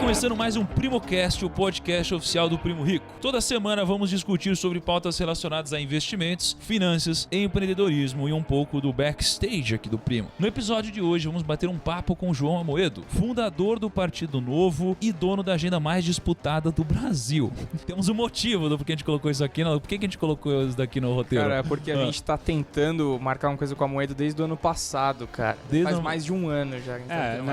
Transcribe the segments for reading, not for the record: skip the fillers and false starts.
Começando mais um PrimoCast, o podcast oficial do Primo Rico. Toda semana vamos discutir sobre pautas relacionadas a investimentos, finanças, empreendedorismo e um pouco do backstage aqui do Primo. No episódio de hoje vamos bater um papo com o João Amoedo, fundador do Partido Novo e dono da agenda mais disputada do Brasil. Temos um motivo do porquê a gente colocou isso aqui, por que a gente colocou isso daqui no roteiro? Cara, é porque a gente tá tentando marcar uma coisa com a Amoedo desde o ano passado, cara. Faz mais de um ano já.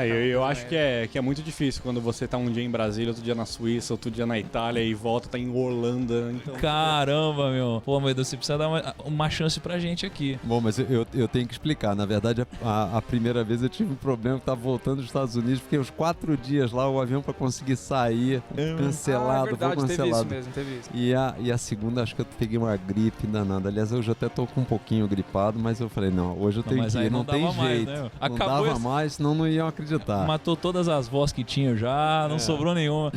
Eu acho que é muito difícil quando você tá um dia em Brasília, outro dia na Suíça, outro dia na Itália e volta, tá em Orlando. Então... Caramba, meu. Pô, Amoedo, você precisa dar uma chance pra gente aqui. Bom, mas eu tenho que explicar. Na verdade, a primeira vez eu tive um problema que tava voltando dos Estados Unidos, fiquei uns 4 dias lá, o avião pra conseguir sair, cancelado, é verdade, foi cancelado. teve isso. E a segunda, acho que eu peguei uma gripe danada. Aliás, hoje eu até tô com um pouquinho gripado, mas eu falei, não, hoje eu tenho que ir, não tem jeito. Mais, né? Não dava mais, senão não iam acreditar. Matou todas as vozes que tinha já, não sobrou nenhuma.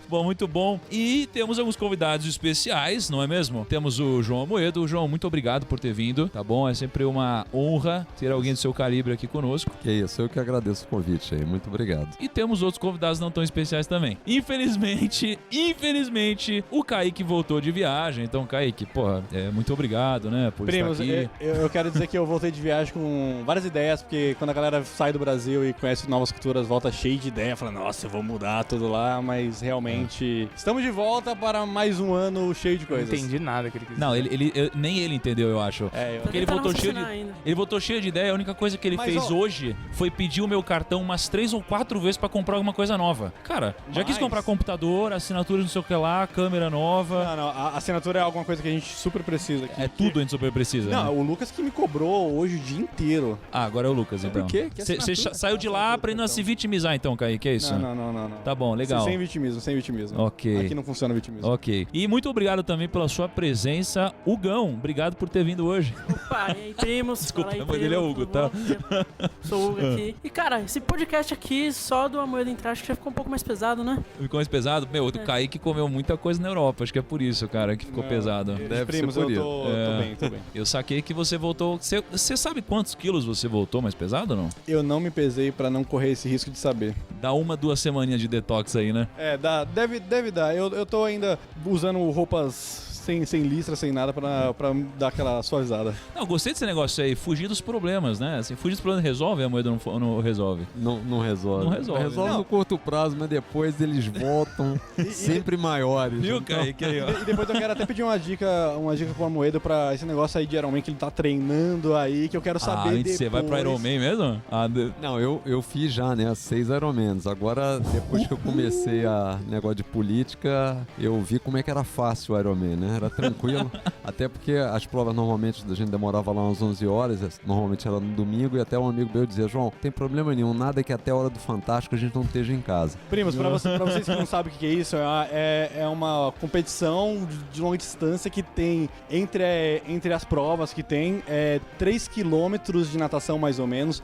Bom, muito bom. E temos alguns convidados especiais, não é mesmo? Temos o João Amoedo. João, muito obrigado por ter vindo, tá bom? É sempre uma honra ter alguém do seu calibre aqui conosco. Que isso, eu que agradeço o convite aí, muito obrigado. E temos outros convidados não tão especiais também. Infelizmente, o Kaique voltou de viagem. Então, Kaique, porra, muito obrigado, né, por Primos, estar aqui. Eu quero dizer que eu voltei de viagem com várias ideias, porque quando a galera sai do Brasil e conhece novas culturas, volta cheio de ideia, fala, nossa, eu vou mudar tudo lá, mas realmente estamos de volta para mais um ano cheio de coisas. Não entendi nada que ele quis dizer. Não, nem ele entendeu, eu acho. Porque ele voltou cheio de ideia, a única coisa que ele fez hoje foi pedir o meu cartão umas 3 ou 4 vezes pra comprar alguma coisa nova. Cara, já quis comprar computador, assinatura não sei o que lá, câmera nova. Não, a assinatura é alguma coisa que a gente super precisa aqui. É tudo a gente super precisa. Não, né? O Lucas que me cobrou hoje o dia inteiro. Ah, agora é o Lucas, então. Por quê? Você saiu de lá pra não se vitimizar, então, Kaique, é isso? Não. Tá bom, legal. Sem vitimismo. Ok. Aqui não funciona vitimismo. Ok. E muito obrigado também pela sua presença, Hugão. Obrigado por ter vindo hoje. Opa, e aí, primos? Desculpa, aí, a mãe dele é Hugo, tá? Sou o Hugo aqui. E, cara, esse podcast aqui, só do Amoedo entrar, acho que já ficou um pouco mais pesado, né? Ficou mais pesado? Meu, o Kaique comeu muita coisa na Europa. Acho que é por isso, cara, que ficou pesado. Deve Primos, ser por isso. Tô bem. Eu saquei que você voltou... Você sabe quantos quilos você voltou mais pesado ou não? Eu não me pesei pra não correr esse risco de saber. Dá 1-2 semaninhas de detox aí, né? Deve dar. Eu tô ainda usando roupas sem listra, sem nada pra dar aquela suavizada. Não, gostei desse negócio aí, fugir dos problemas, né? Assim, fugir dos problemas resolve, a moeda não resolve. Não resolve. Não resolve. Resolve não. No curto prazo, mas depois eles voltam sempre maiores. Viu, então... Kaique? Aí, ó. E depois eu quero até pedir uma dica com a Amoedo pra esse negócio aí de Iron Man que ele tá treinando aí, que eu quero saber depois. Você vai pra Iron Man mesmo? Não, eu fiz já, né, 6 Ironmans. Agora, depois que eu comecei a negócio de política, eu vi como é que era fácil o Iron Man, né? Era tranquilo. Até porque as provas normalmente a gente demorava lá umas 11 horas, normalmente era no domingo, e até um amigo meu dizia, João, não tem problema nenhum, nada que até a hora do Fantástico a gente não esteja em casa. Primos, pra vocês que não sabem o que é isso, é uma competição de longa distância que tem, entre as provas que tem, 3 quilômetros de natação mais ou menos,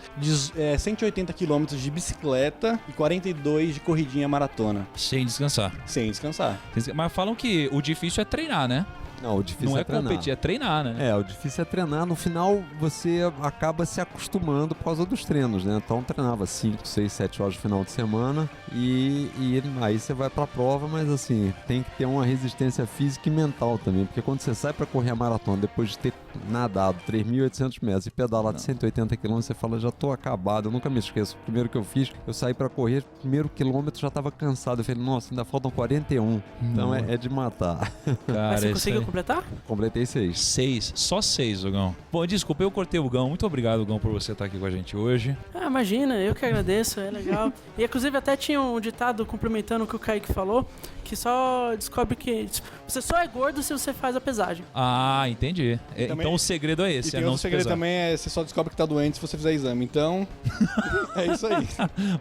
180 quilômetros de bicicleta e 42 de corridinha maratona. Sem descansar. Sem descansar. Mas falam que o difícil é treinar, né? Não, o difícil é treinar. Competir, é treinar, né? O difícil é treinar. No final, você acaba se acostumando por causa dos treinos, né? Então, treinava 5, 6, 7 horas no final de semana e aí você vai pra prova, mas assim, tem que ter uma resistência física e mental também, porque quando você sai pra correr a maratona, depois de ter nadado 3.800 metros e pedalado 180 km, você fala, já tô acabado, eu nunca me esqueço. O primeiro que eu fiz, eu saí pra correr, primeiro quilômetro já tava cansado, eu falei, nossa, ainda faltam 41. Então é de matar. Cara, mas você conseguiu completar? Completei 6. 6, só 6, Hugão. Bom, desculpa, eu cortei o Hugão. Muito obrigado, Hugão, por você estar aqui com a gente hoje. Ah, imagina, eu que agradeço, é legal. E inclusive até tinha um ditado complementando o que o Kaique falou, que só descobre que você só é gordo se você faz a pesagem. Ah, entendi. Também, então o segredo é esse, e tem outro segredo também, você só descobre que tá doente se você fizer exame. Então, é isso aí.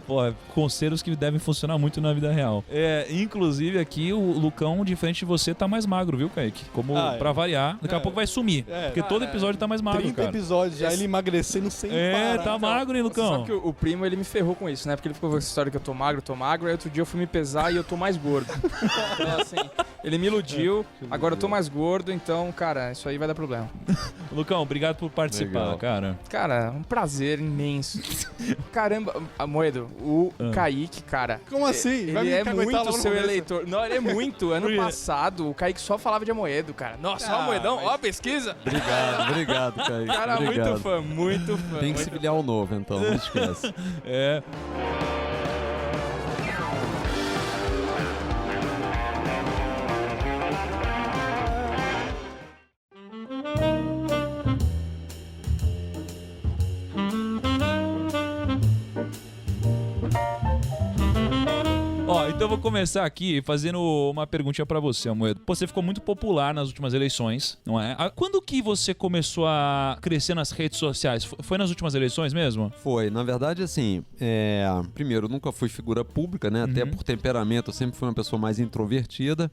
Pô, conselhos que devem funcionar muito na vida real. Inclusive aqui o Lucão, diferente de você, tá mais magro, viu, Kaique? como pra variar. Daqui a pouco vai sumir. Porque todo episódio tá mais magro, 30 cara. episódios já, ele emagrecendo sem parar. Tá magro, hein, Lucão? Sabe que o primo, ele me ferrou com isso, né? Porque ele ficou com essa história que eu tô magro, aí outro dia eu fui me pesar e eu tô mais gordo. Então, assim, ele me iludiu, agora eu tô mais gordo, então, cara, isso aí vai dar problema. Lucão, obrigado por participar, Legal. cara. Cara, um prazer imenso. Caramba, Moedo, o Kaique, cara. Como assim? Vai Ele me é caguetar muito logo no seu começo. eleitor. Não, ele é muito. Ano passado, o Kaique só falava de Amoedo, cara. Nossa, Amoedão, ó, pesquisa. Obrigado, Kaique. Cara, Obrigado. muito fã. Tem que se filiar ao novo, então, não esquece. É. Ó, então eu vou começar aqui fazendo uma perguntinha pra você, Amoedo. Pô, você ficou muito popular nas últimas eleições, não é? Quando que você começou a crescer nas redes sociais? Foi nas últimas eleições mesmo? Foi, na verdade, assim, primeiro, eu nunca fui figura pública, né? Até por temperamento, eu sempre fui uma pessoa mais introvertida.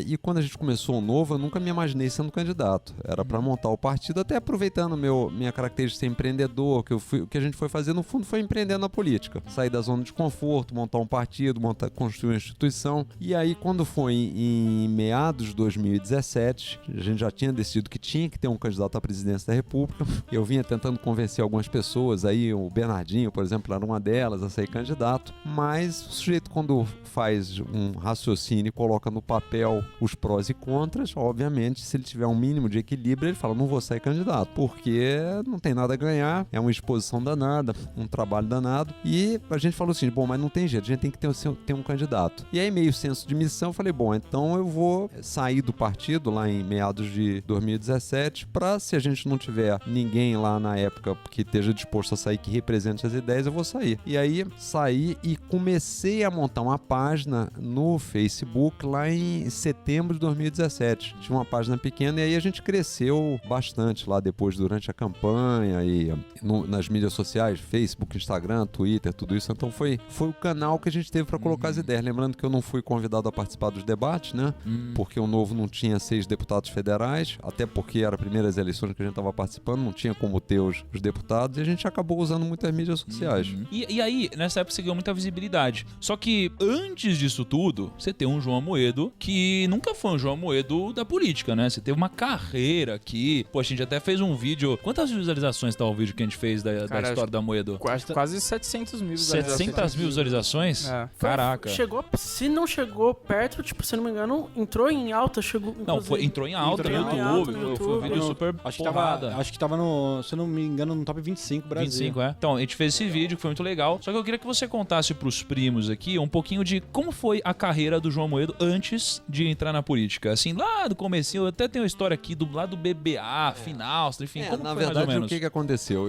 E quando a gente começou o Novo, eu nunca me imaginei sendo candidato. Era pra montar o partido, até aproveitando minha característica de ser empreendedor, o que a gente foi fazer, no fundo, foi empreender na política. Sair da zona de conforto, montar um partido, construir uma instituição. E aí, quando foi em meados de 2017, a gente já tinha decidido que tinha que ter um candidato à presidência da República. Eu vinha tentando convencer algumas pessoas, aí o Bernardinho, por exemplo, era uma delas, a ser candidato. Mas o sujeito, quando faz um raciocínio e coloca no papel os prós e contras, obviamente, se ele tiver um mínimo de equilíbrio, ele fala, não vou sair candidato, porque não tem nada a ganhar, é uma exposição danada, um trabalho danado. E a gente falou assim, bom, mas não tem jeito, a gente tem que ter um candidato. E aí, meio senso de missão, eu falei, bom, então eu vou sair do partido lá em meados de 2017 para, se a gente não tiver ninguém lá na época que esteja disposto a sair, que represente as ideias, eu vou sair. E aí, saí e comecei a montar uma página no Facebook lá em setembro de 2017. Tinha uma página pequena e aí a gente cresceu bastante lá depois, durante a campanha e nas mídias sociais, Facebook, Instagram, Twitter, tudo isso. Então foi o canal que a gente teve para colocar as ideias. Lembrando que eu não fui convidado a participar dos debates, né? Porque o Novo não tinha 6 deputados federais, até porque era as primeiras eleições que a gente estava participando, não tinha como ter os deputados, e a gente acabou usando muitas mídias sociais. E aí, nessa época, você ganhou muita visibilidade. Só que, antes disso tudo, você tem um João Amoedo que nunca foi um João Amoedo da política, né? Você teve uma carreira aqui. Pô, a gente até fez um vídeo... Quantas visualizações tá o vídeo que a gente fez da história do Amoedo? Quase 700 mil visualizações. 700 mil visualizações? É. Caraca. Se não chegou perto, tipo, se não me engano, entrou em alta, chegou... Não, entrou em alta no YouTube. Foi um vídeo super porrada. Acho que tava no, se eu não me engano, no top 25 Brasil. 25, é. Então, a gente fez esse vídeo que foi muito legal. Só que eu queria que você contasse pros primos aqui um pouquinho de como foi a carreira do João Amoedo antes de entrar na política. Assim, lá do comecinho, eu até tenho uma história aqui lá do BBA, final, enfim, como na foi verdade, mais ou menos? o que aconteceu?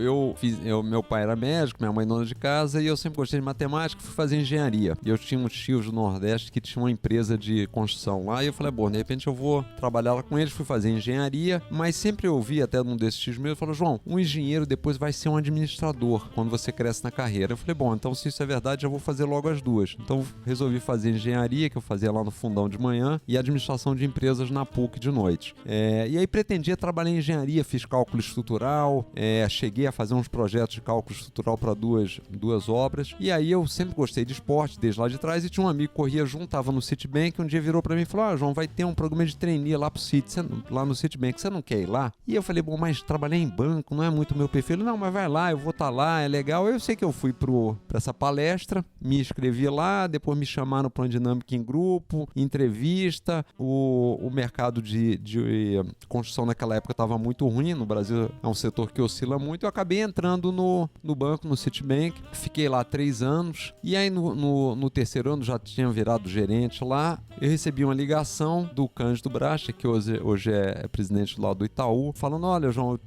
Meu pai era médico, minha mãe dona de casa, e eu sempre gostei de matemática, fui fazer engenharia. E eu tinha uns tios do Nordeste que tinham uma empresa de construção lá, e eu falei, bom, de repente eu vou trabalhar lá com eles, fui fazer engenharia, mas sempre ouvi até num desses tios meus, falou, João, um engenheiro depois vai ser um administrador quando você cresce na carreira. Eu falei, bom, então se isso é verdade, eu vou fazer logo as duas. Então resolvi fazer engenharia, que eu fazia lá no Fundão de manhã, e administração de empresas na PUC de noite. E aí pretendia trabalhar em engenharia, fiz cálculo estrutural, cheguei a fazer uns projetos de cálculo estrutural para duas obras, e aí eu sempre gostei de esporte, desde lá de trás, e tinha um amigo que corria junto, tava no Citibank, um dia virou para mim e falou, João, vai ter um programa de trainee lá lá no Citibank, você não quer ir lá? E eu falei, bom, mas trabalhar em banco não é muito meu perfil. Não, mas vai lá, eu vou estar lá, é legal. Eu sei que eu fui para essa palestra, me inscrevi lá, depois me chamaram para uma dinâmica em grupo, entrevista, o mercado de construção naquela época estava muito ruim, no Brasil é um setor que oscila muito, eu acabei entrando no banco, no Citibank, fiquei lá 3 anos, e aí no terceiro ano já tinha virado gerente lá, eu recebi uma ligação do Cândido Bracha, que hoje é presidente lá do Itaú, falando, olha, João,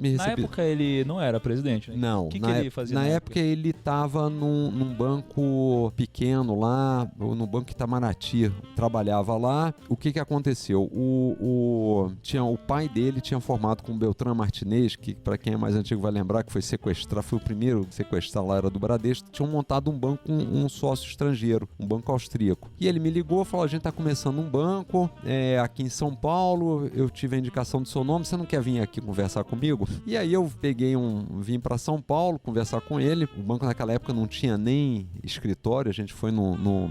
me recebi... Na época ele não era presidente, né? Não. O que ele fazia na época ele estava num banco pequeno lá, no Banco Itamaraty, trabalhava lá. O que aconteceu? O pai dele tinha formado com o Beltrán Martinez, que para quem é mais antigo vai lembrar que foi o primeiro a sequestrar lá, era do Bradesco. Tinham montado um banco com um sócio estrangeiro estrangeiro, um banco austríaco. E ele me ligou, falou, a gente tá começando um banco aqui em São Paulo, eu tive a indicação do seu nome, você não quer vir aqui conversar comigo? E aí eu vim para São Paulo conversar com ele. O banco naquela época não tinha nem escritório, a gente foi num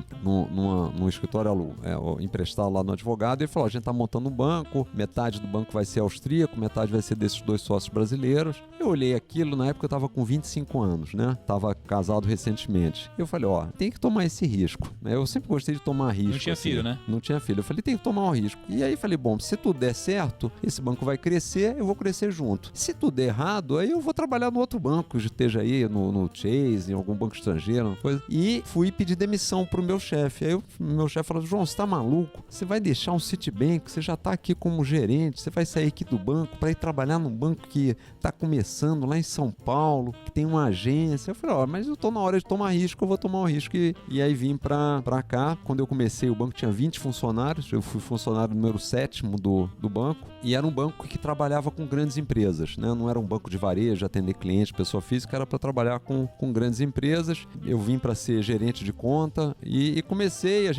escritório emprestado lá no advogado, e ele falou, a gente tá montando um banco, metade do banco vai ser austríaco, metade vai ser desses 2 sócios brasileiros. Eu olhei aquilo, na época eu tava com 25 anos, né? Tava casado recentemente. Eu falei, tem que tomar esse risco, né? Eu sempre gostei de tomar risco. Não tinha assim, filho, né? Não tinha filho. Eu falei, tem que tomar um risco. E aí falei, bom, se tudo der certo, esse banco vai crescer, eu vou crescer junto. Se tudo der errado, aí eu vou trabalhar no outro banco, esteja aí no Chase, em algum banco estrangeiro, uma coisa. E fui pedir demissão pro meu chefe. Aí o meu chefe falou, João, você tá maluco? Você vai deixar um Citibank, você já tá aqui como gerente, você vai sair aqui do banco para ir trabalhar num banco que tá começando lá em São Paulo, que tem uma agência. Eu falei, mas eu tô na hora de tomar risco, eu vou tomar um risco. E aí vim pra cá. Quando eu comecei, o banco tinha 20 funcionários, eu fui funcionário número 7º do banco, e era um banco que trabalhava com grandes empresas, né? Não era um banco de varejo, atender cliente, pessoa física, era para trabalhar com grandes empresas. Eu vim para ser gerente de conta e comecei,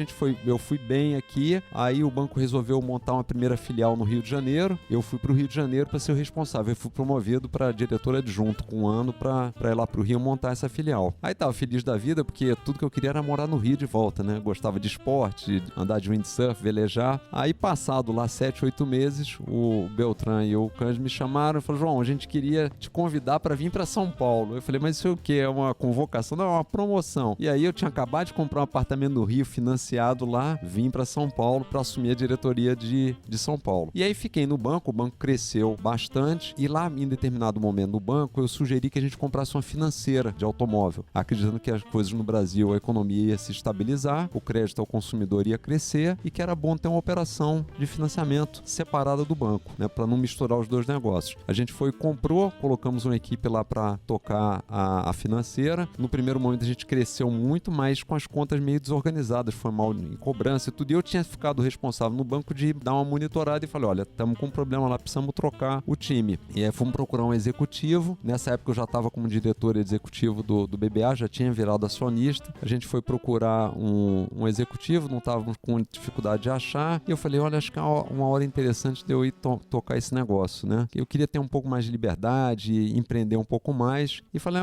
eu fui bem aqui, aí o banco resolveu montar uma primeira filial no Rio de Janeiro, eu fui para o Rio de Janeiro para ser o responsável, eu fui promovido para diretor adjunto com um ano para ir lá para o Rio montar essa filial. Aí tava feliz da vida, porque tudo que eu queria era morar no Rio de volta, né? Gostava de esporte, de andar de windsurf, velejar. Aí passado lá 7, 8 meses, o Beltrán e o Cândido me chamaram e falaram, João, a gente queria te convidar para vir para São Paulo. Eu falei, mas isso é o quê? É uma convocação? Não, é uma promoção. E aí eu tinha acabado de comprar um apartamento no Rio, financiado lá, vim para São Paulo para assumir a diretoria de São Paulo. E aí fiquei no banco, o banco cresceu bastante e lá em determinado momento no banco eu sugeri que a gente comprasse uma financeira de automóvel, acreditando que as coisas no Brasil, a economia ia se estabilizar, o crédito ao consumidor ia crescer e que era bom ter uma operação de financiamento separada do banco, né, para não misturar os dois negócios. A gente comprou, colocamos uma equipe lá para tocar a financeira. No primeiro momento a gente cresceu muito, mas com as contas meio desorganizadas, foi mal em cobrança e tudo. E eu tinha ficado responsável no banco de dar uma monitorada e falei, olha, estamos com um problema lá, precisamos trocar o time. E aí fomos procurar um executivo. Nessa época eu já estava como diretor executivo do BBA, já tinha virado acionista. A gente foi procurar um executivo, não estávamos com dificuldade de achar. E eu falei, olha, acho que é uma hora interessante de eu ir tocar esse negócio, né? Eu queria ter um pouco mais de liberdade, empreender um pouco mais. E falei,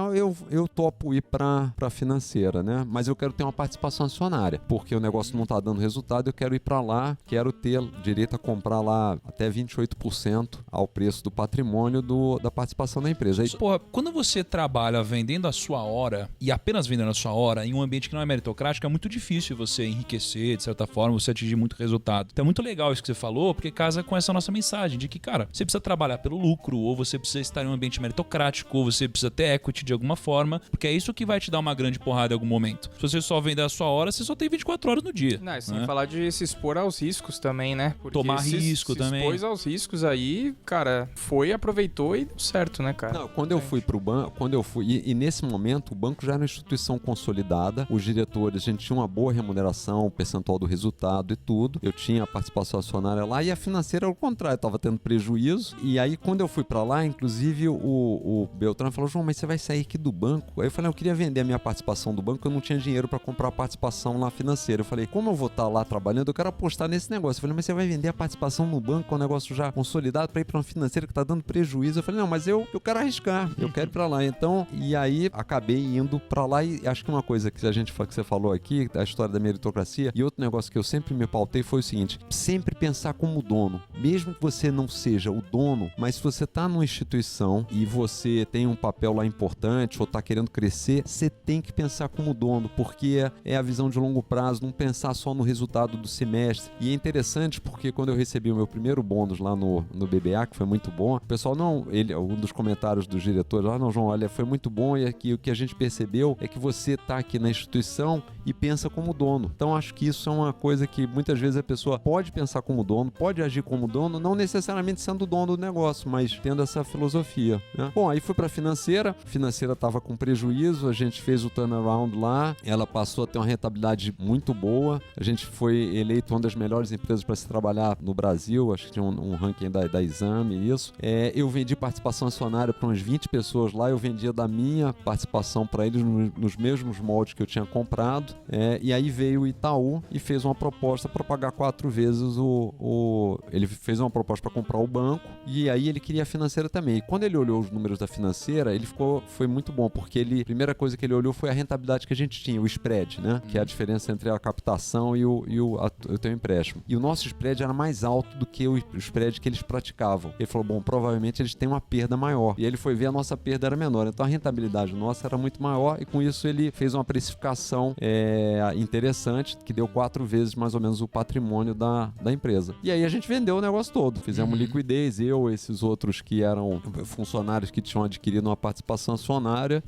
eu topo ir para a financeira, né? Mas eu quero ter uma participação acionária, porque o negócio não está dando resultado, eu quero ir para lá, quero ter direito a comprar lá até 28% ao preço do patrimônio da participação da empresa. Aí, porra, quando você trabalha vendendo a sua hora e apenas vendendo a sua hora em um ambiente que não é meritocrático, é muito difícil você enriquecer, de certa forma, você atingir muito resultado. Então é muito legal isso que você falou, porque casa com essa nossa mensagem de que, cara, você precisa trabalhar pelo lucro, ou você precisa estar em um ambiente meritocrático, ou você precisa ter equity de alguma forma, porque é isso que vai te dar uma grande porrada em algum momento. Se você só vender a sua hora, você só tem 24 horas no dia. Não, sem falar de se expor aos riscos também, né? Porque tomar risco também. Se expôs aos riscos aí, cara, aproveitou e deu certo, né, cara? Não, quando eu fui pro banco, e nesse momento o banco já era uma instituição consolidada, os diretores, a gente tinha uma boa remuneração, o percentual do resultado e tudo, eu tinha a participação acionária lá, e a financeira ao contrário, estava tendo prejuízo, e aí quando eu fui para lá, inclusive o Beltrán falou, João, mas você vai sair aqui do banco? Aí eu falei, eu queria vender a minha participação do banco, eu não tinha dinheiro para comprar a participação lá financeira. Eu falei, como eu vou estar lá trabalhando, eu quero apostar nesse negócio. Eu falei, mas você vai vender a participação no banco, é um negócio já consolidado, para ir para uma financeira que está dando prejuízo? Eu falei, não, mas eu quero arriscar, eu quero ir para lá. Então, e aí acabei indo para lá, e acho que uma coisa que você falou aqui, a história da meritocracia, e outro negócio que eu sempre me pautei foi o seguinte, sempre pensar como dono, mesmo que você não seja o dono, mas se você está numa instituição e você tem um papel lá importante ou está querendo crescer, você tem que pensar como dono, porque é a visão de longo prazo, não pensar só no resultado do semestre. E é interessante porque quando eu recebi o meu primeiro bônus lá no BBA, que foi muito bom, o pessoal um dos comentários dos diretores lá, não, João, olha, foi muito bom, e aqui o que a gente percebeu é que você está aqui na instituição e pensa como dono. Então acho que isso é uma coisa que muitas vezes a pessoa pode pensar como dono, pode agir como dono, não necessariamente sendo dono do negócio, mas tendo essa filosofia, né? Bom, aí fui para a financeira estava com prejuízo, a gente fez o turnaround lá, ela passou a ter uma rentabilidade muito boa, a gente foi eleito uma das melhores empresas para se trabalhar no Brasil, acho que tinha um ranking da Exame, isso. Eu vendi participação acionária para umas 20 pessoas lá, eu vendia da minha participação para eles nos mesmos moldes que eu tinha comprado, comprado, e aí veio o Itaú e fez uma proposta para pagar 4 vezes ele fez uma proposta para comprar o banco, e aí ele queria a financeira também. E quando ele olhou os números da financeira, foi muito bom, porque a primeira coisa que ele olhou foi a rentabilidade que a gente tinha, o spread, né? Que é a diferença entre a captação e o teu empréstimo. E o nosso spread era mais alto do que o spread que eles praticavam. Ele falou, bom, provavelmente eles têm uma perda maior. E ele foi ver, a nossa perda era menor. Então a rentabilidade nossa era muito maior, e com isso ele fez uma precificação interessante, que deu 4 vezes mais ou menos o patrimônio da empresa. E aí a gente vendeu o negócio todo. Fizemos liquidez, esses outros que eram funcionários que tinham adquirido uma participação acionária.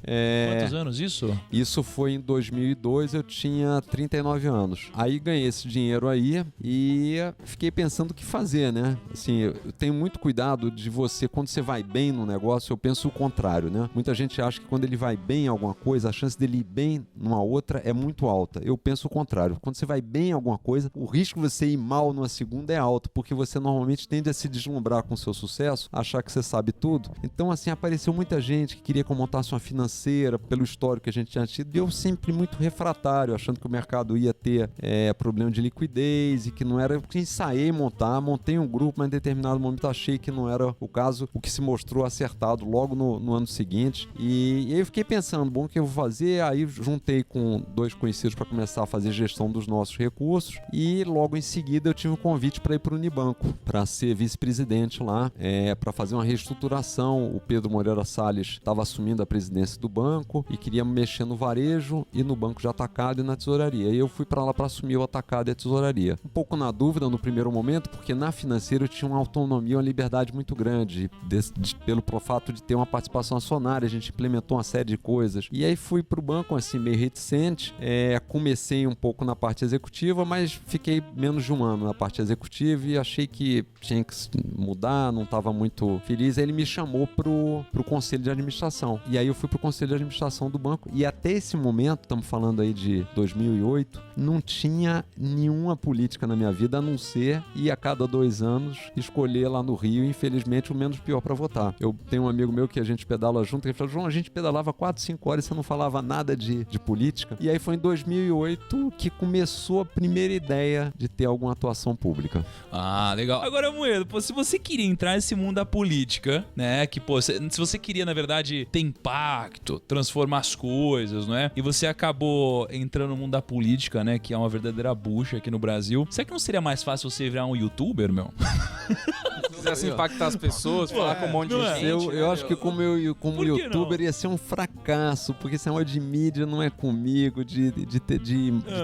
Quantos anos isso? Isso foi em 2002, eu tinha 39 anos. Aí ganhei esse dinheiro aí e fiquei pensando o que fazer, né? Assim, eu tenho muito cuidado de você, quando você vai bem no negócio, eu penso o contrário, né? Muita gente acha que quando ele vai bem em alguma coisa, a chance dele ir bem numa outra é muito alta. Eu penso o contrário. Quando você vai bem em alguma coisa, o risco de você ir mal numa segunda é alto, porque você normalmente tende a se deslumbrar com o seu sucesso, achar que você sabe tudo. Então, assim, apareceu muita gente que queria que eu montasse uma financeira pelo histórico que a gente tinha tido, e eu sempre muito refratário, achando que o mercado ia ter problema de liquidez e que não era. Eu ensaiei montei um grupo, mas em determinado momento achei que não era o caso, o que se mostrou acertado logo no ano seguinte. E aí eu fiquei pensando, bom, o que eu vou fazer? Aí juntei com 2 conhecidos para começar a fazer gestão dos nossos recursos, e logo em seguida eu tive um convite para ir para o Unibanco, para ser vice-presidente lá, para fazer uma reestruturação. O Pedro Moreira Salles estava assumindo a presidência do banco e queria mexer no varejo e no banco de atacado e na tesouraria. E eu fui para lá para assumir o atacado e a tesouraria. Um pouco na dúvida no primeiro momento, porque na financeira eu tinha uma autonomia, uma liberdade muito grande, pelo fato de ter uma participação acionária. A gente implementou uma série de coisas. E aí fui para o banco assim, meio reticente. Comecei um pouco na parte executiva, mas fiquei menos de um ano na parte executiva e achei que tinha que mudar, não estava muito feliz. Aí ele me chamou pro conselho de administração. E aí eu fui pro conselho de administração do banco, e até esse momento, estamos falando aí de 2008, não tinha nenhuma política na minha vida, a não ser ir a cada 2 anos escolher lá no Rio, infelizmente, o menos pior para votar. Eu tenho um amigo meu que a gente pedala junto, ele falou, João, a gente pedalava 4, 5 horas e você não falava nada de política. E aí foi em 2008 que começou a primeira ideia de ter alguma atuação pública. Ah, legal. Agora, Moedo, se você queria entrar nesse mundo da política, né, que, se você queria, na verdade, ter impacto, transformar as coisas, não é? E você acabou entrando no mundo da política, né, que é uma verdadeira bucha aqui no Brasil. Será que não seria mais fácil você virar um youtuber, meu? Se quisesse impactar as pessoas, falar com um monte de gente. Eu acho que como youtuber ia ser um fracasso, porque esse negócio de mídia não é comigo, de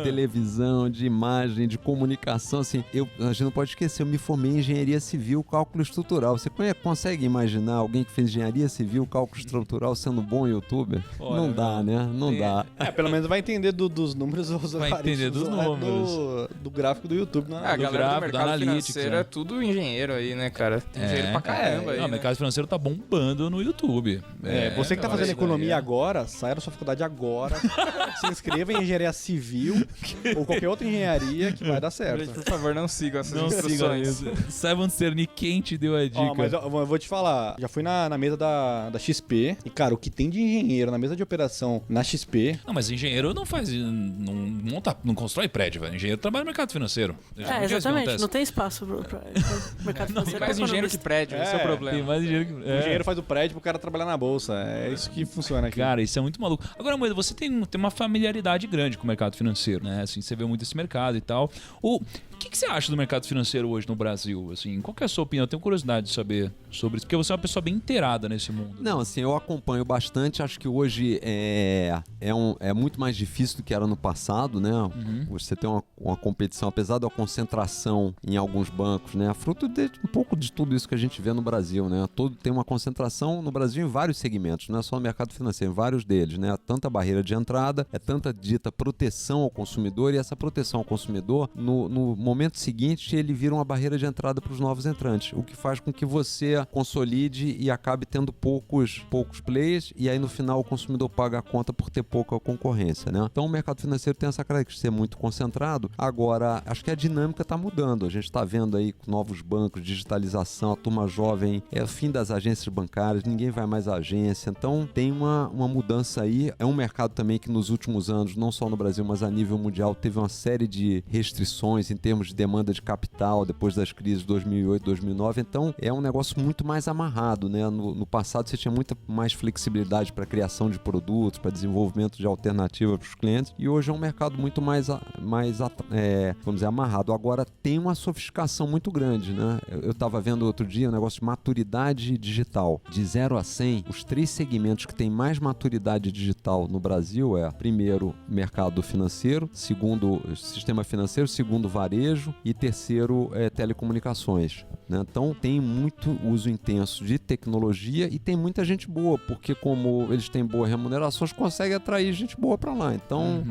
televisão, de imagem, de comunicação, assim, a gente não pode esquecer, eu me formei em engenharia civil, cálculo estrutural. Você consegue imaginar alguém que fez engenharia civil, cálculo estrutural, sendo bom youtuber? Olha, não dá, né? Não dá. Pelo menos vai entender dos números. Vai entender dos números. Do gráfico do YouTube. A galera gráfico, do mercado analytics, financeiro é tudo engenheiro aí, né, cara? Tem engenheiro pra caramba aí, o né? mercado financeiro tá bombando no YouTube. Você que tá fazendo isso economia daí agora, saia da sua faculdade agora, se inscreva em engenharia civil ou qualquer outra engenharia que vai dar certo. Por favor, não sigam essas Não sigam instruções. isso. Saibam discernir quem te deu a dica. Mas eu vou te falar, já fui na mesa da XP e, cara, o que tem de engenheiro na mesa de operação na XP... Não, mas engenheiro não faz... Não constrói prédio, velho. Engenheiro trabalha no mercado financeiro. Exatamente. Não tem espaço pra mercado financeiro. Tem mais engenheiro que prédio, esse é o problema. Tem mais engenheiro que... O engenheiro faz o prédio pro cara trabalhar na bolsa. É isso que funciona aqui. Cara, isso é muito maluco. Agora, Moedo, você tem uma familiaridade grande com o mercado financeiro, né? Assim, você vê muito esse mercado e tal. O que você acha do mercado financeiro hoje no Brasil? Assim, qual que é a sua opinião? Eu tenho curiosidade de saber sobre isso, porque você é uma pessoa bem inteirada nesse mundo. Não, assim, eu acompanho bastante. Acho que hoje é muito mais difícil do que era no passado, né? Você tem uma competição, apesar da concentração em alguns bancos, né? Fruto de um pouco de tudo isso que a gente vê no Brasil, né? Tem uma concentração no Brasil em vários segmentos, não é só no mercado financeiro, em vários deles, né? Tanta barreira de entrada, tanta dita proteção ao consumidor, e essa proteção ao consumidor, no momento seguinte, ele vira uma barreira de entrada para os novos entrantes, o que faz com que você consolide e acabe tendo poucos players, e aí no final o consumidor paga a conta por ter pouca concorrência, né? Então o mercado financeiro tem essa característica de ser muito concentrado. Agora, acho que a dinâmica está mudando. A gente está vendo aí novos bancos, digitalização digitalização, a turma jovem, é o fim das agências bancárias, ninguém vai mais à agência, então tem uma mudança aí. É um mercado também que nos últimos anos, não só no Brasil, mas a nível mundial, teve uma série de restrições em termos de demanda de capital depois das crises de 2008, 2009, então é um negócio muito mais amarrado, né? No passado você tinha muita mais flexibilidade para criação de produtos, para desenvolvimento de alternativas para os clientes, e hoje é um mercado muito mais vamos dizer, amarrado. Agora tem uma sofisticação muito grande, né? Eu estava vendo outro dia um negócio de maturidade digital. De 0 a 100, os 3 segmentos que têm mais maturidade digital no Brasil primeiro, mercado financeiro, segundo, sistema financeiro, segundo, varejo e terceiro, telecomunicações, né? Então tem muito uso intenso de tecnologia e tem muita gente boa, porque como eles têm boas remunerações, conseguem atrair gente boa para lá. Então,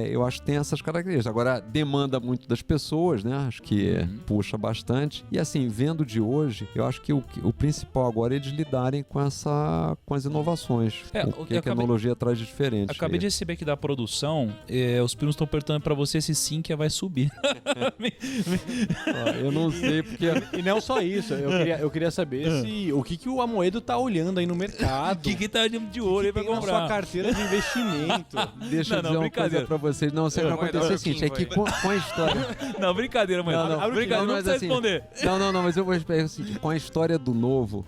eu acho que tem essas características. Agora, demanda muito das pessoas, né? Acho que puxa bastante. E assim, vendo de hoje, eu acho que o principal agora é eles lidarem com as inovações. O que a tecnologia traz de diferente. Acabei de receber aqui da produção, os primos estão perguntando para você se sim que vai subir. Eu não sei, porque... E não só isso, eu queria saber o que o Amoedo tá olhando aí no mercado. O que tá de olho aí pra comprar? Na sua carteira de investimento. Deixa eu dizer uma coisa pra vocês. Não, você vai acontecer o seguinte, é que com a história... Não, brincadeira, mãe. Brincadeira, não precisa responder. Não, mas eu vou explicar o seguinte, com a história do Novo...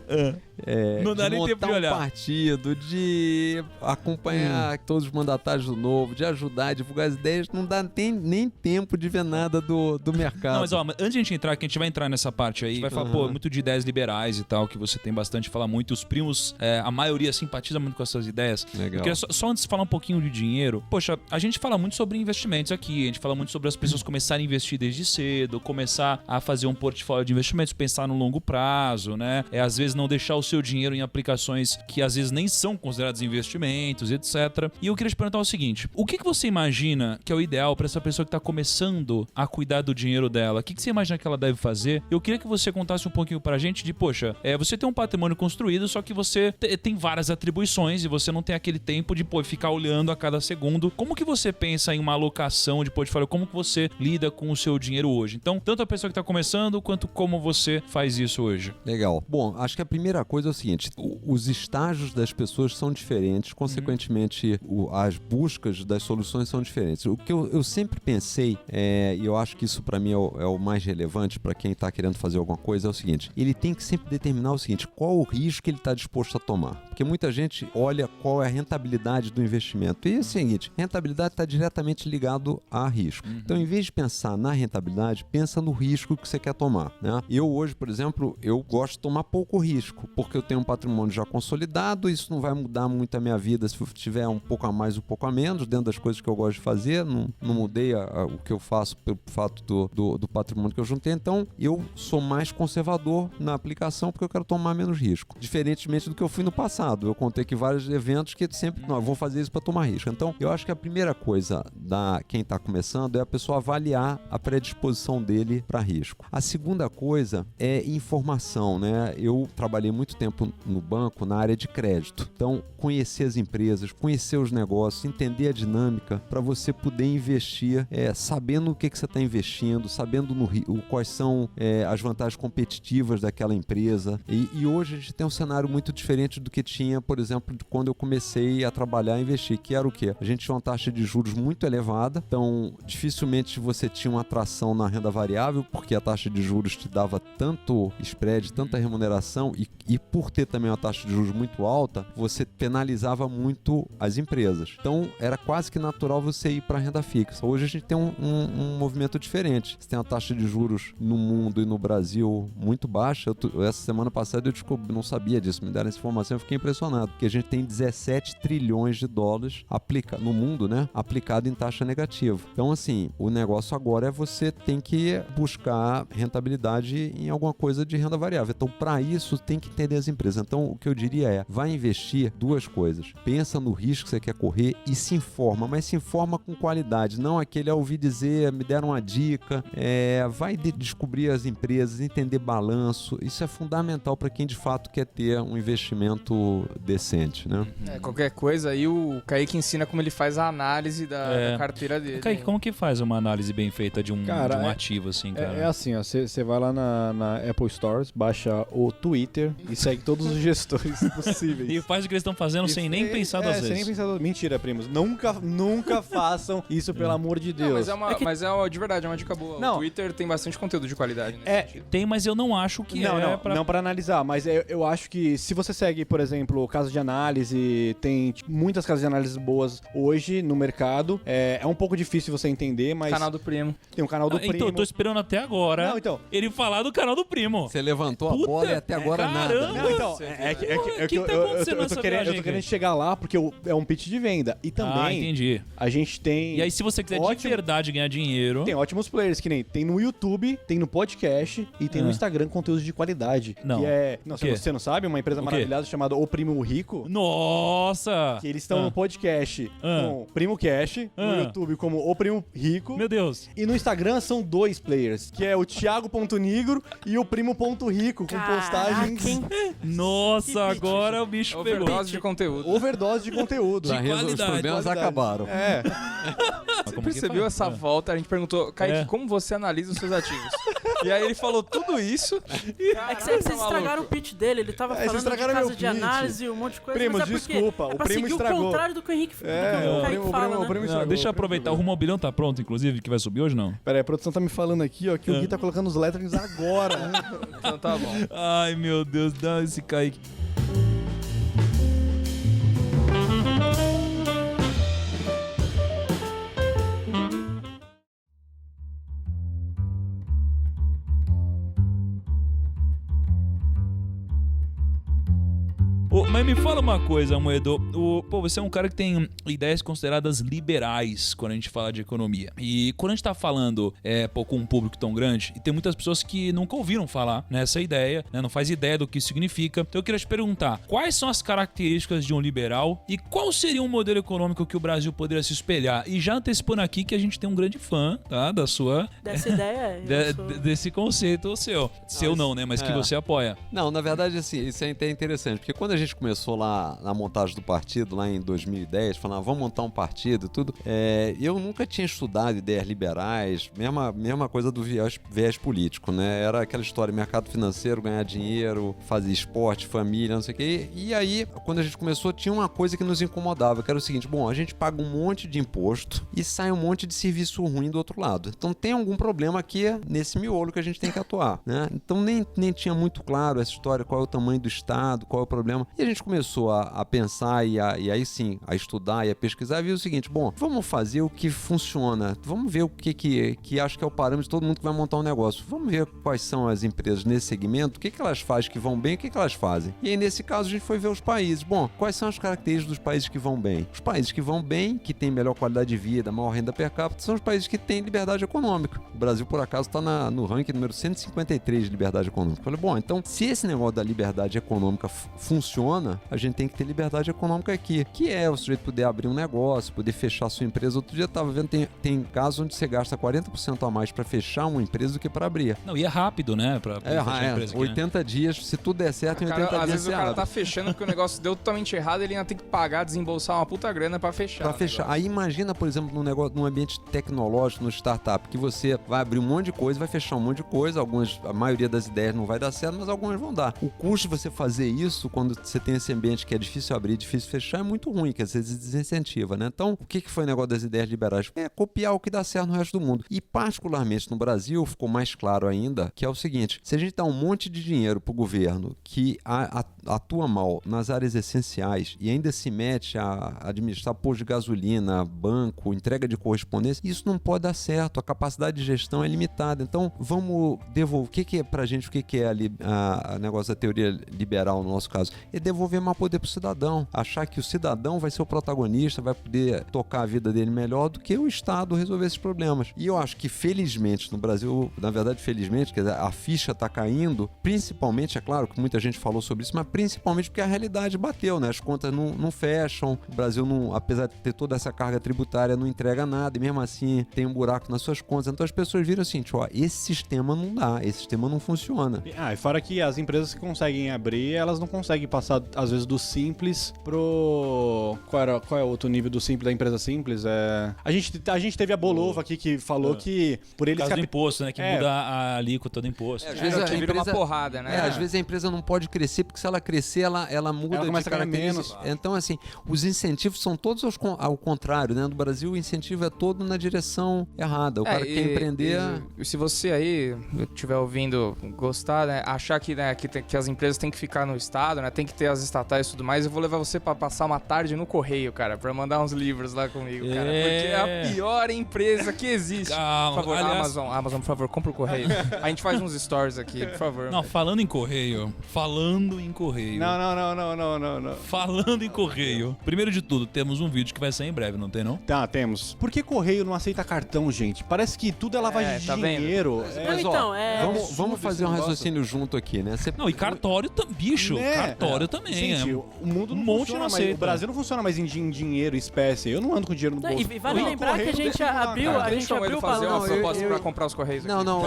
não dá nem tempo de olhar. Partido, de acompanhar todos os mandatários do Novo, de ajudar a divulgar as ideias, não dá nem tempo de ver nada do mercado. Não, mas antes de a gente entrar, que a gente vai entrar nessa parte aí, vai falar, muito de ideias liberais e tal, que você tem bastante, fala muito, os primos, a maioria simpatiza muito com essas ideias. Legal. Eu queria só antes de falar um pouquinho de dinheiro, poxa, a gente fala muito sobre investimentos aqui, a gente fala muito sobre as pessoas começarem a investir desde cedo, começar a fazer um portfólio de investimentos, pensar no longo prazo, né? Às vezes não deixar o seu dinheiro em aplicações que às vezes nem são considerados investimentos, etc. E eu queria te perguntar o seguinte, o que você imagina que é o ideal para essa pessoa que está começando a cuidar do dinheiro dela? O que você imagina que ela deve fazer? Eu queria que você contasse um pouquinho pra gente de, poxa, você tem um patrimônio construído, só que você tem várias atribuições e você não tem aquele tempo de ficar olhando a cada segundo. Como que você pensa em uma alocação de portfólio? Como que você lida com o seu dinheiro hoje? Então, tanto a pessoa que está começando, quanto como você faz isso hoje. Legal. Bom, acho que a primeira coisa é o seguinte, os estágios das pessoas são diferentes, consequentemente, as buscas das soluções são diferentes. O que eu sempre pensei, e eu acho que isso para mim é o mais relevante para quem está querendo fazer alguma coisa, é o seguinte, ele tem que sempre determinar o seguinte, qual o risco que ele está disposto a tomar. Porque muita gente olha qual é a rentabilidade do investimento. E é o seguinte, rentabilidade está diretamente ligado a risco. Então, em vez de pensar na rentabilidade, pensa no risco que você quer tomar, né? Eu hoje, por exemplo, eu gosto de tomar pouco risco, porque eu tenho um patrimônio já consolidado, isso não vai mudar muito a minha vida se eu tiver um pouco a mais, um pouco a menos, dentro das coisas que eu gosto de fazer, não mudei o que eu faço pelo fato do patrimônio que eu juntei, então eu sou mais conservador na aplicação porque eu quero tomar menos risco, diferentemente do que eu fui no passado. Eu contei aqui vários eventos que sempre, não, eu vou fazer isso para tomar risco. Então, eu acho que a primeira coisa quem está começando é a pessoa avaliar a predisposição dele para risco. A segunda coisa é informação, né? Eu trabalhei muito tempo no banco na área de crédito. Então, conhecer as empresas, conhecer os negócios, entender a dinâmica para você poder investir, sabendo o que você está investindo, sabendo quais são as vantagens competitivas daquela empresa. E hoje a gente tem um cenário muito diferente do que tinha, por exemplo, quando eu comecei a trabalhar e investir, que era o quê? A gente tinha uma taxa de juros muito elevada, então dificilmente você tinha uma atração na renda variável, porque a taxa de juros te dava tanto spread, tanta remuneração, e por ter também uma taxa de juros muito alta, você penalizava muito as empresas. Então era quase que natural você ir para a renda fixa. Hoje a gente tem um movimento diferente. Você tem uma taxa de juros no mundo e no Brasil muito baixa. Essa semana passada eu descobri, não sabia disso, me deram essa informação, eu fiquei impressionado, porque a gente tem 17 trilhões de dólares no mundo, né, aplicado em taxa negativa. Então, assim, o negócio agora é você tem que buscar rentabilidade em alguma coisa de renda variável. Então, para isso, tem que entender as empresas. Então, o que eu diria é, vai investir duas coisas. Pensa no risco que você quer correr e se informa, mas se informa com qualidade, não aquele a ouvir dizer, me deram uma dica, vai descobrir as empresas empresas, entender balanço. Isso é fundamental para quem de fato quer ter um investimento decente, né? Qualquer coisa aí o Kaique ensina como ele faz a análise da carteira dele. Kaique, como que faz uma análise bem feita de um ativo, assim, cara? É assim, ó, você vai lá na Apple Stores, baixa o Twitter e segue todos os gestores possíveis. E faz o que eles estão fazendo sem nem pensar duas vezes. Sem nem pensar. Mentira, primos. Nunca façam isso, pelo amor de Deus. Não, mas de verdade, é uma dica boa. Não. O Twitter tem bastante conteúdo de qualidade. Tem, mas eu não acho que não pra analisar, mas eu acho que se você segue, por exemplo, casos de análise, tem muitas casas de análise boas hoje no mercado, é um pouco difícil você entender, mas... Canal do Primo. Tem um canal do Primo. Então, eu tô esperando até agora ele falar do canal do Primo. Você levantou a bola e até agora nada. Não, então, o que tá acontecendo nessa viagem? Eu tô querendo chegar lá porque é um pitch de venda. E também, entendi. A gente tem... E aí, se você quiser de verdade ganhar dinheiro... Tem ótimos players, que nem tem no YouTube, tem no podcast e tem no Instagram conteúdos de qualidade. Não. Que é... Não, se você não sabe, uma empresa maravilhosa chamada O Primo Rico. Nossa! Que eles estão no podcast com o Primo Cash, no YouTube como O Primo Rico. Meu Deus. E no Instagram são 2 players, que é o Thiago.Nigro e o Primo.Rico, com postagens... Nossa, agora o bicho pegou. Overdose de conteúdo. Overdose de conteúdo. Os problemas acabaram. Você percebeu essa volta? A gente perguntou, Kaique, como você analisa os seus ativos? E aí ele falou tudo isso. É que vocês estragaram o pitch dele. Ele tava falando de casa de análise, um monte de coisa. Primo, mas desculpa, o Primo estragou. o contrário do que o Henrique fala, né? Estragou, deixa eu aproveitar. O Rumo Bilhão tá pronto, inclusive, que vai subir hoje, não? Pera aí, a produção tá me falando aqui, ó, que o Gui tá colocando os letterings agora. Então tá bom. Ai, meu Deus, dá esse Kaique. Mas me fala uma coisa, Moedo. Você é um cara que tem ideias consideradas liberais quando a gente fala de economia. E quando a gente tá falando com um público tão grande, e tem muitas pessoas que nunca ouviram falar nessa ideia, né, não faz ideia do que isso significa. Então eu queria te perguntar, quais são as características de um liberal e qual seria um modelo econômico que o Brasil poderia se espelhar? E já antecipando aqui que a gente tem um grande fã, tá, da sua... Dessa ideia. Desse conceito seu. Não, né, mas que você apoia. Não, na verdade, assim, isso é até interessante, porque quando a gente começou lá na montagem do partido, lá em 2010, falando, vamos montar um partido e tudo, eu nunca tinha estudado ideias liberais, mesma coisa do viés político, né? Era aquela história, mercado financeiro, ganhar dinheiro, fazer esporte, família, não sei o quê. E aí, quando a gente começou, tinha uma coisa que nos incomodava, que era o seguinte, a gente paga um monte de imposto e sai um monte de serviço ruim do outro lado. Então tem algum problema aqui nesse miolo que a gente tem que atuar, né? Então nem tinha muito claro essa história, qual é o tamanho do Estado, qual é o problema. E a gente começou a pensar e aí sim, a estudar e a pesquisar, e viu o seguinte, vamos fazer o que funciona, vamos ver o que acho que é o parâmetro de todo mundo que vai montar um negócio, vamos ver quais são as empresas nesse segmento, o que elas fazem que vão bem, o que elas fazem. E aí nesse caso a gente foi ver os países, quais são as características dos países que vão bem? Os países que vão bem, que têm melhor qualidade de vida, maior renda per capita, são os países que têm liberdade econômica. O Brasil, por acaso, está no ranking número 153 de liberdade econômica. Eu falei, então, se esse negócio da liberdade econômica funciona, a gente tem que ter liberdade econômica aqui, que é o sujeito poder abrir um negócio, poder fechar sua empresa. Outro dia eu tava vendo, tem casos onde você gasta 40% a mais para fechar uma empresa do que para abrir. Não, e é rápido, né? Pra fechar a empresa aqui, 80 dias, se tudo der certo, em 80 dias às vezes você o cara abre. tá fechando porque o negócio deu totalmente errado, ele ainda tem que pagar, desembolsar uma puta grana para fechar. Para fechar. Aí imagina, por exemplo, num ambiente tecnológico, no startup, que você vai abrir um monte de coisa, vai fechar um monte de coisa, a maioria das ideias não vai dar certo, mas algumas vão dar. O custo de você fazer isso, quando você tem esse ambiente que é difícil abrir, difícil fechar, é muito ruim, que às vezes desincentiva, né? Então, o que foi o negócio das ideias liberais? É copiar o que dá certo no resto do mundo. E particularmente no Brasil, ficou mais claro ainda, que é o seguinte, se a gente dá um monte de dinheiro pro governo que atua mal nas áreas essenciais e ainda se mete a administrar posto de gasolina, banco, entrega de correspondência, isso não pode dar certo, a capacidade de gestão é limitada. Então, vamos devolver, o que é pra gente, o que é a negócio da teoria liberal no nosso caso? é devolver mais poder pro cidadão. Achar que o cidadão vai ser o protagonista, vai poder tocar a vida dele melhor do que o Estado resolver esses problemas. E eu acho que, felizmente, no Brasil, na verdade, felizmente, quer dizer, a ficha tá caindo, principalmente, é claro que muita gente falou sobre isso, mas principalmente porque a realidade bateu, né? As contas não fecham, o Brasil, apesar de ter toda essa carga tributária, não entrega nada, e mesmo assim tem um buraco nas suas contas. Então as pessoas viram assim, ó, esse sistema não dá, esse sistema não funciona. E fora que as empresas que conseguem abrir, elas não conseguem passar, às vezes, do simples pro... Qual é o outro nível do simples, da empresa simples? A gente teve a Bolova aqui que falou que por eles... Por causa do imposto, né? Que muda a alíquota do imposto. Às vezes vira uma porrada, né? Às vezes a empresa não pode crescer, porque se ela crescer, ela muda de características. Então, assim, os incentivos são todos ao contrário, né? No Brasil, o incentivo é todo na direção errada. O cara quer empreender... E se você aí estiver ouvindo, gostar, né? Achar que, né, que as empresas têm que ficar no Estado, né? Tem que ter as estatais e tudo mais, eu vou levar você pra passar uma tarde no correio, cara, pra mandar uns livros lá comigo, cara. Porque é a pior empresa que existe. Calma, por favor, aliás... Amazon, por favor, compra o correio. A gente faz uns stories aqui, por favor. Não, falando em correio. Não. Falando em correio. Primeiro de tudo, temos um vídeo que vai sair em breve, não tem não? Tá, temos. Por que correio não aceita cartão, gente? Parece que tudo é lavagem de dinheiro. Vamos fazer um raciocínio junto aqui, né? Não, e cartório bicho, cartório também. Gente, o mundo não funciona mais. O Brasil não funciona mais em dinheiro, espécie. Eu não ando com dinheiro no bolso. E vale lembrar que a gente abriu o fazer uma proposta pra comprar os correios aqui. Não,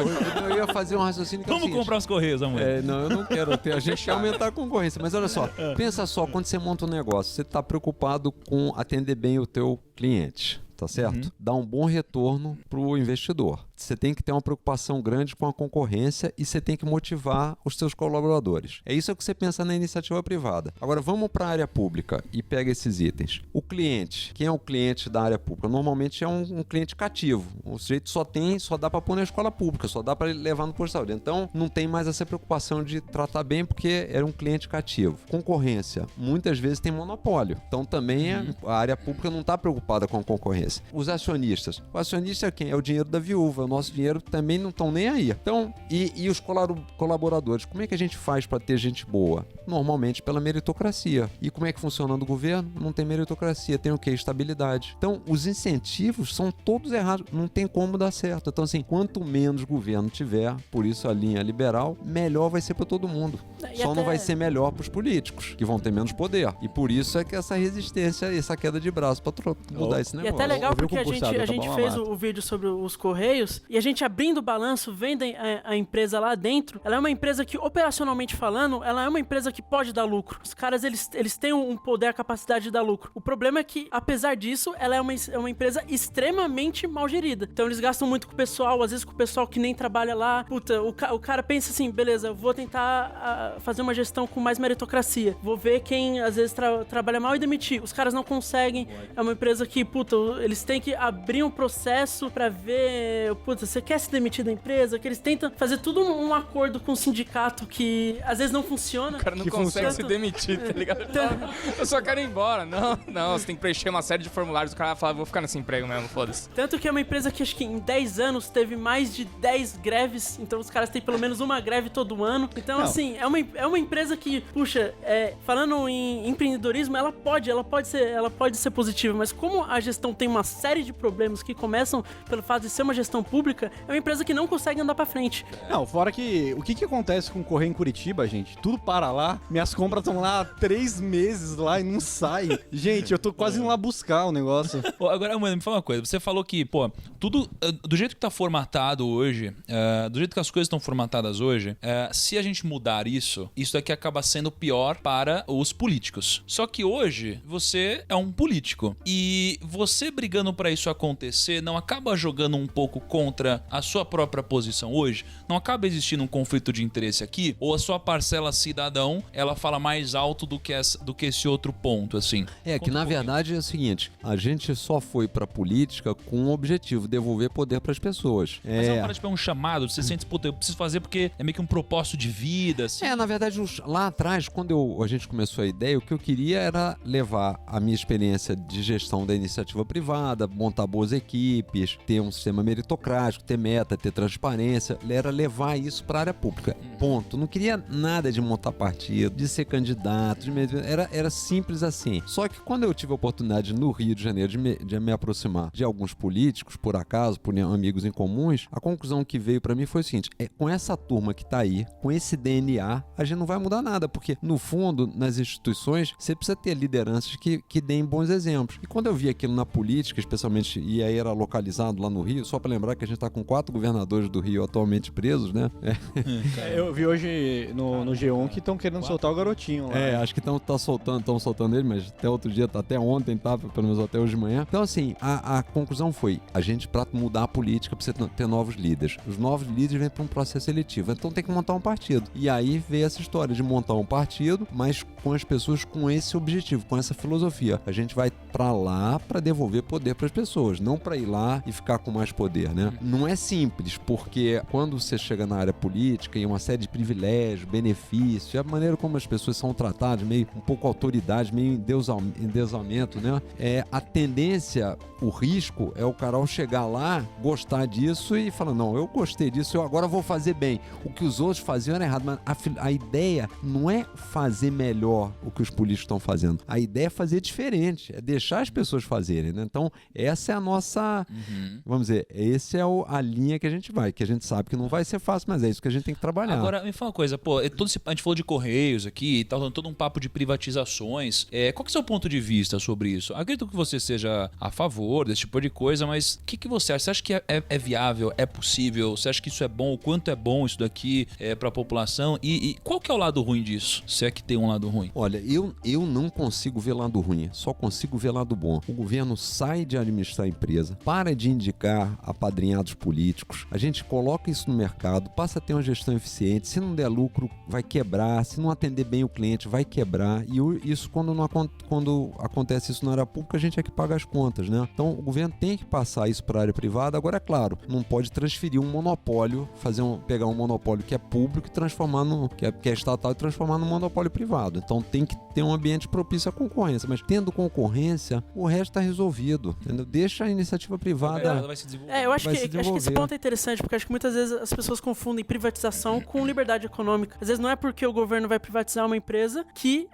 eu ia fazer um raciocínio que Vamos comprar os correios, amor. Não, eu não quero ter. A gente quer aumentar a concorrência. Mas olha só, pensa só, quando você monta um negócio, você está preocupado com atender bem o teu cliente. Tá certo? Dá um bom retorno para o investidor. Você tem que ter uma preocupação grande com a concorrência e você tem que motivar os seus colaboradores. É isso que você pensa na iniciativa privada. Agora, vamos para a área pública e pega esses itens. O cliente, quem é o cliente da área pública? Normalmente é um cliente cativo. O sujeito só dá para pôr na escola pública, só dá para levar no posto de saúde. Então, não tem mais essa preocupação de tratar bem porque era um cliente cativo. Concorrência, muitas vezes tem monopólio. Então, também a área pública não está preocupada com a concorrência. Os acionistas. O acionista é quem? É o dinheiro da viúva. O nosso dinheiro também não estão nem aí. Então, e os colaboradores? Como é que a gente faz para ter gente boa? Normalmente pela meritocracia. E como é que funciona no governo? Não tem meritocracia. Tem o quê? Estabilidade. Então, os incentivos são todos errados. Não tem como dar certo. Então, assim, quanto menos governo tiver, por isso a linha liberal, melhor vai ser para todo mundo. Só não vai ser melhor para os políticos, que vão ter menos poder. E por isso é que essa resistência, essa queda de braço para mudar esse negócio. E até legal porque a gente fez o vídeo sobre os Correios e a gente abrindo o balanço, vendo a empresa lá dentro, ela é uma empresa que, operacionalmente falando, ela é uma empresa que pode dar lucro. Os caras, eles têm um poder, a capacidade de dar lucro. O problema é que, apesar disso, ela é uma empresa extremamente mal gerida. Então eles gastam muito com o pessoal, às vezes com o pessoal que nem trabalha lá. Puta, o cara pensa assim, beleza, vou tentar fazer uma gestão com mais meritocracia. Vou ver quem, às vezes, trabalha mal e demitir. Os caras não conseguem. É uma empresa que, puta, eles têm que abrir um processo pra ver, puta, você quer se demitir da empresa? Que eles tentam fazer tudo um acordo com o sindicato que às vezes não funciona. O cara não consegue se demitir, tá ligado? Eu só quero ir embora. Não, você tem que preencher uma série de formulários. O cara vai falar, vou ficar nesse emprego mesmo, foda-se. Tanto que é uma empresa que acho que em 10 anos teve mais de 10 greves, então os caras têm pelo menos uma greve todo ano. Então, assim, é uma empresa que, puxa, falando em empreendedorismo, ela pode ser positiva, mas como a gestão tem uma série de problemas que começam pelo fato de ser uma gestão pública, é uma empresa que não consegue andar pra frente. Não, fora que o que acontece com o Correio em Curitiba, gente? Tudo para lá, minhas compras estão lá há 3 meses lá e não sai. Gente, eu tô quase indo lá buscar o negócio. Agora, mano, me fala uma coisa. Você falou que, pô, tudo do jeito que tá formatado hoje, do jeito que as coisas estão formatadas hoje, se a gente mudar isso daqui acaba sendo pior para os políticos. Só que hoje, você é um político. E você brigando para isso acontecer, não acaba jogando um pouco contra a sua própria posição hoje? Não acaba existindo um conflito de interesse aqui? Ou a sua parcela cidadão, ela fala mais alto do que esse outro ponto, assim? Que na verdade é o seguinte, a gente só foi pra política com um objetivo, devolver poder pras pessoas. Mas é uma tipo, um chamado, você sente, puta, eu preciso fazer porque é meio que um propósito de vida, assim. Na verdade, lá atrás, quando a gente começou a ideia, o que eu queria era levar a minha experiência de gestão da iniciativa privada privada, montar boas equipes, ter um sistema meritocrático, ter meta, ter transparência, era levar isso para a área pública. Ponto. Não queria nada de montar partido, de ser candidato, era simples assim. Só que quando eu tive a oportunidade no Rio de Janeiro de me aproximar de alguns políticos, por acaso, por amigos em comuns, a conclusão que veio para mim foi o seguinte: com essa turma que tá aí, com esse DNA, a gente não vai mudar nada, porque no fundo, nas instituições, você precisa ter lideranças que deem bons exemplos. E quando eu vi aquilo na política, especialmente, e aí era localizado lá no Rio, só para lembrar que a gente tá com 4 governadores do Rio atualmente presos, né? Eu vi hoje no G1 que estão querendo soltar o garotinho lá. Acho que estão soltando ele, mas até outro dia, até ontem, pelo menos até hoje de manhã. Então, assim, a conclusão foi: a gente, para mudar a política, precisa ter novos líderes. Os novos líderes vêm para um processo seletivo, então tem que montar um partido. E aí veio essa história de montar um partido, mas com as pessoas com esse objetivo, com essa filosofia. A gente vai para lá para devolver poder para as pessoas, não para ir lá e ficar com mais poder, né? Não é simples, porque quando você chega na área política, em uma série de privilégios, benefícios, a maneira como as pessoas são tratadas, meio um pouco autoridade, meio endeusamento, né? A tendência, o risco é o cara ao chegar lá, gostar disso e falar: não, eu gostei disso, eu agora vou fazer bem. O que os outros faziam era errado, mas a ideia não é fazer melhor o que os políticos estão fazendo. A ideia é fazer diferente, é deixar as pessoas fazerem, né? Então, essa é a nossa, vamos dizer, essa é a linha que a gente vai, que a gente sabe que não vai ser fácil, mas é isso que a gente tem que trabalhar. Agora, me fala uma coisa, a gente falou de Correios aqui, tá dando todo um papo de privatizações. Qual que é o seu ponto de vista sobre isso? Acredito que você seja a favor desse tipo de coisa, mas o que você acha? Você acha que é viável, é possível? Você acha que isso é bom? O quanto é bom isso daqui para a população? E qual que é o lado ruim disso? Se é que tem um lado ruim. Olha, eu não consigo ver lado ruim, só consigo ver lado bom. O governo sai de administrar a empresa, para de indicar apadrinhados políticos, a gente coloca isso no mercado, passa a ter uma gestão eficiente. Se não der lucro, vai quebrar. Se não atender bem o cliente, vai quebrar. E isso, quando acontece isso na área pública, a gente é que paga as contas, né? Então, o governo tem que passar isso para a área privada. Agora, é claro, não pode transferir um monopólio, pegar um monopólio que é público e transformar que é estatal e transformar num monopólio privado. Então, tem que ter um ambiente propício à concorrência. Mas tendo concorrência, o resto está resolvido, entendeu? Deixa a iniciativa privada. Vai se desenvolver. Eu acho que esse ponto é interessante, porque acho que muitas vezes as pessoas confundem privatização com liberdade econômica. Às vezes não é porque o governo vai privatizar uma empresa que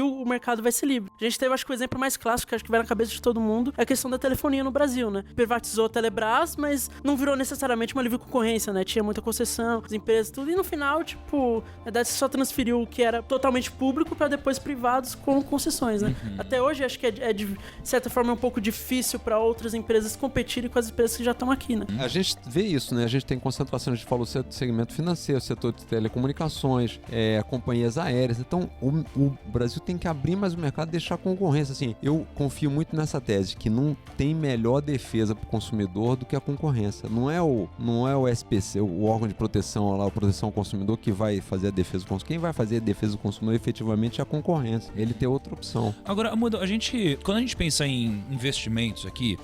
o mercado vai ser livre. A gente teve, acho que o exemplo mais clássico, que acho que vai na cabeça de todo mundo, é a questão da telefonia no Brasil, né? Privatizou a Telebrás, mas não virou necessariamente uma livre concorrência, né? Tinha muita concessão, as empresas, tudo, e no final, tipo, na verdade você só transferiu o que era totalmente público para depois privados com concessões, né? Até hoje acho que de certa forma é um pouco difícil para outras empresas competirem com as empresas que já estão aqui, né? A gente vê isso, né? A gente tem concentração, a gente falou do segmento financeiro, setor de telecomunicações, companhias aéreas. Então, o Brasil tem que abrir mais o mercado e deixar a concorrência. Assim, eu confio muito nessa tese, que não tem melhor defesa para o consumidor do que a concorrência. Não é o SPC, o órgão de proteção lá, a proteção ao consumidor, que vai fazer a defesa do consumidor. Quem vai fazer a defesa do consumidor efetivamente é a concorrência. Ele tem outra opção. Agora, quando a gente pensa em investimentos aqui,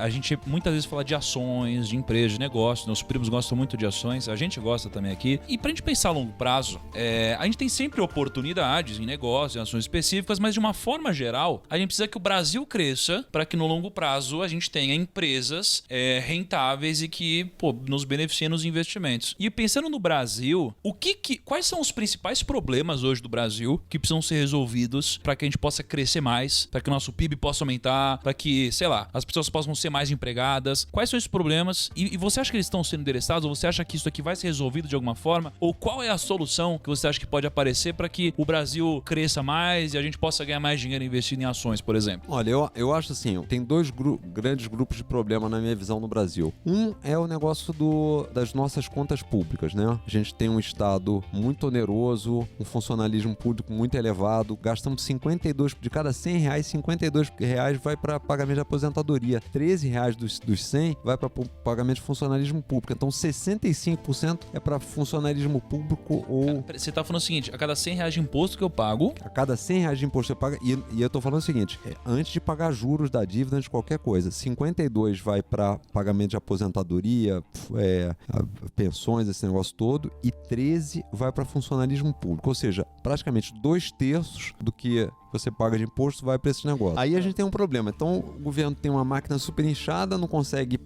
a gente muitas vezes fala de ações, de empresas, de negócios. Nossos primos gostam muito de ações, a gente gosta também aqui. E pra gente pensar a longo prazo, a gente tem sempre oportunidades em negócios, em ações específicas, mas de uma forma geral, a gente precisa que o Brasil cresça para que no longo prazo a gente tenha empresas rentáveis e que nos beneficiem nos investimentos. E pensando no Brasil, quais são os principais problemas hoje do Brasil que precisam ser resolvidos para que a gente possa crescer mais, para que o nosso PIB possa aumentar, para que, sei lá, as pessoas possam ser mais empregadas? Quais são esses problemas? E você acha que eles estão sendo endereçados? Ou você acha que isso aqui vai ser resolvido de alguma forma? Ou qual é a solução que você acha que pode aparecer para que o Brasil cresça mais e a gente possa ganhar mais dinheiro investindo em ações, por exemplo? Olha, eu acho assim, tem dois grandes grupos de problema na minha visão no Brasil. Um é o negócio das nossas contas públicas, né? A gente tem um Estado muito oneroso, um funcionalismo público muito elevado, gastamos de cada 100 reais, 52 reais vai para pagamento de aposentadoria, 13 reais dos 100 vai para pagamento de funcionalismo público. Então 65% é para funcionalismo público ou... Você tá falando o seguinte, a cada 100 reais de imposto que eu pago... A cada 100 reais de imposto que eu pago, e eu tô falando o seguinte, antes de pagar juros da dívida, antes de qualquer coisa, 52 vai para pagamento de aposentadoria, pensões, esse negócio todo, e 13 vai para funcionalismo público. Ou seja, praticamente 2/3 do que você paga de imposto vai para esse negócio. Aí a gente tem um problema. Então o governo tem uma máquina super inchada, não consegue,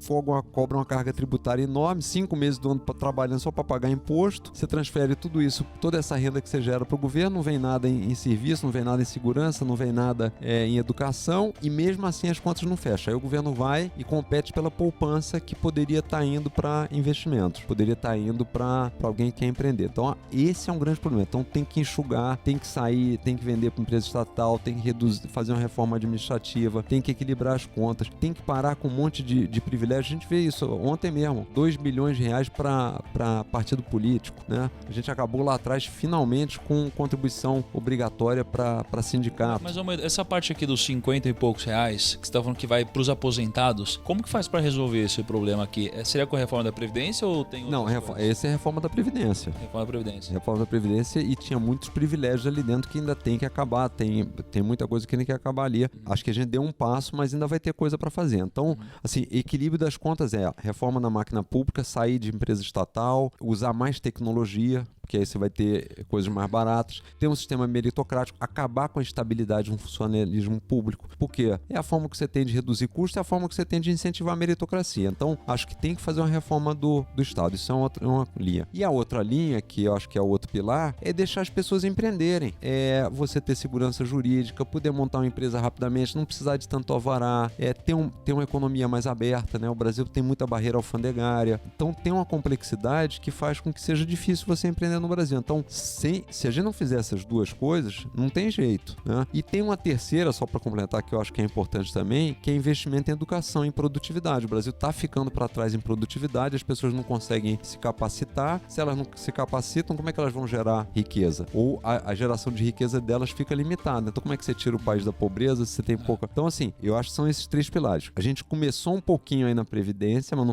cobra uma carga tributária enorme, 5 meses do ano trabalhando só para pagar imposto, você transfere tudo isso, toda essa renda que você gera para o governo, não vem nada em serviço, não vem nada em segurança, não vem nada em educação, e mesmo assim as contas não fecham. Aí o governo vai e compete pela poupança que poderia estar indo para investimentos, poderia estar indo para alguém que quer empreender. Então esse é um grande problema. Então tem que enxugar, tem que sair, tem que vender para empresa estatal, tem que reduzir, fazer uma reforma administrativa, tem que equilibrar as contas, tem que parar com um monte de privilégios. A gente vê isso ontem mesmo, 2 bilhões de reais para partido político, né? A gente acabou lá atrás finalmente com contribuição obrigatória para sindicatos. Mas essa parte aqui dos 50 e poucos reais, que você está falando que vai para os aposentados, como que faz para resolver esse problema aqui? Seria com a reforma da Previdência ou tem Não, essa é a reforma da Previdência. Reforma da Previdência. Reforma da Previdência, e tinha muitos privilégios ali dentro que ainda tem que acabar, tem muita coisa que ainda tem que acabar ali. Acho que a gente deu um passo, mas ainda vai ter coisa para fazer. Então, assim, equilíbrio das contas é reforma na máquina pública, sair de empresa estatal, usar mais tecnologia, porque aí você vai ter coisas mais baratas, ter um sistema meritocrático, acabar com a estabilidade de um funcionalismo público. Por quê? É a forma que você tem de reduzir custos, é a forma que você tem de incentivar a meritocracia. Então, acho que tem que fazer uma reforma do Estado. Isso é uma linha. E a outra linha, que eu acho que é o outro pilar, é deixar as pessoas empreenderem. É você ter segurança jurídica, poder montar uma empresa rapidamente, não precisar de tanto alvará, ter uma economia mais aberta, né? O Brasil tem muita barreira alfandegária. Então, tem uma complexidade que faz com que seja difícil você empreender no Brasil. Então, se a gente não fizer essas duas coisas, não tem jeito, né? E tem uma terceira, só para complementar, que eu acho que é importante também, que é investimento em educação, em produtividade. O Brasil está ficando para trás em produtividade, as pessoas não conseguem se capacitar. Se elas não se capacitam, como é que elas vão gerar riqueza? Ou a geração de riqueza delas fica limitada. Então, como é que você tira o país da pobreza se você tem pouca... Então, assim, eu acho que são esses 3 pilares. A gente começou um pouquinho aí na Previdência, mas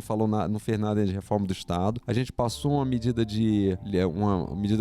não fez nada de reforma do Estado. A gente passou uma medida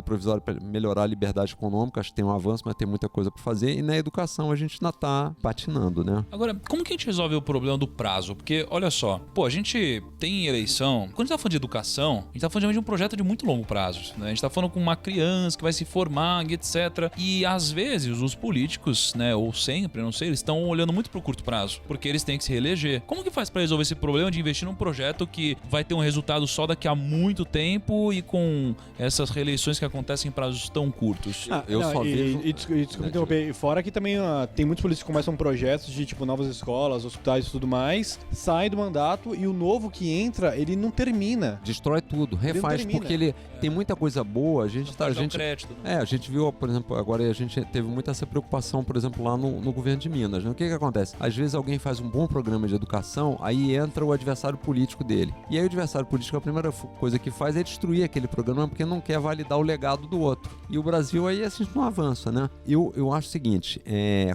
provisória para melhorar a liberdade econômica, acho que tem um avanço, mas tem muita coisa para fazer, e na educação a gente ainda tá patinando, né? Agora, como que a gente resolve o problema do prazo? Porque, olha só, a gente tem eleição, quando a gente tá falando de educação, a gente tá falando de um projeto de muito longo prazo, né? A gente tá falando com uma criança que vai se formar, etc. E às vezes os políticos, né, ou sempre, não sei, eles estão olhando muito pro curto prazo, porque eles têm que se reeleger. Como que faz para resolver esse problema de investir num projeto que vai ter um resultado só daqui a muito tempo e com essas reeleições que acontecem em prazos tão curtos? Desculpa interromper. Fora que também tem muitos políticos que começam projetos de tipo novas escolas, hospitais e tudo mais, sai do mandato e o novo que entra, ele não termina. Destrói tudo, refaz, porque ele tem muita coisa boa. A gente crédito. A gente viu, por exemplo, agora a gente teve muita essa preocupação, por exemplo, lá no governo de Minas, né? O que acontece? Às vezes alguém faz um bom programa de educação, aí entra o adversário político dele. E aí o adversário político, a primeira coisa que faz é destruir aquele programa, porque não quer validar o legado do outro. E o Brasil aí assim não avança, né? Eu acho o seguinte,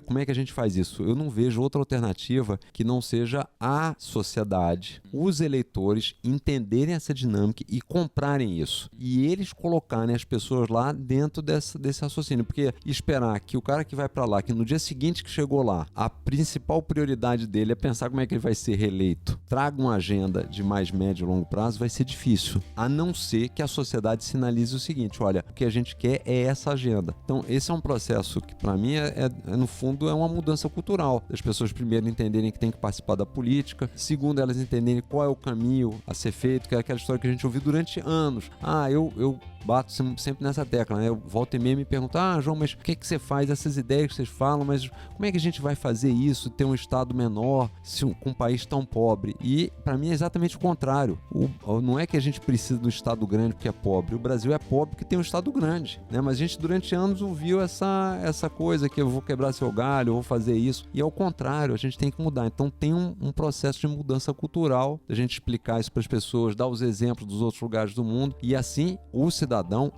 como é que a gente faz isso? Eu não vejo outra alternativa que não seja a sociedade, os eleitores entenderem essa dinâmica e comprarem isso. E eles colocarem as pessoas lá dentro desse raciocínio. Porque esperar que o cara que vai pra lá, que no dia seguinte que chegou lá, a principal prioridade dele é pensar como é que ele vai ser reeleito, traga uma agenda de mais médio e longo prazo, vai ser difícil. A não ser que a sociedade sinalize o seguinte, olha, o que a gente quer é essa agenda. Então, esse é um processo que, para mim, no fundo, é uma mudança cultural. As pessoas, primeiro, entenderem que tem que participar da política. Segundo, elas entenderem qual é o caminho a ser feito, que é aquela história que a gente ouviu durante anos. Eu bato sempre nessa tecla, né? Eu volto e meia me pergunto, João, mas o que você faz? Essas ideias que vocês falam, mas como é que a gente vai fazer isso? Ter um estado menor com um país tão pobre? E, para mim, é exatamente o contrário. Não é que a gente precisa do estado grande porque é pobre. O Brasil é pobre porque tem um estado grande, né? Mas a gente, durante anos, ouviu essa coisa que eu vou quebrar seu galho, eu vou fazer isso. E, ao contrário, a gente tem que mudar. Então, tem um processo de mudança cultural, da gente explicar isso para as pessoas, dar os exemplos dos outros lugares do mundo e, assim, o cidadão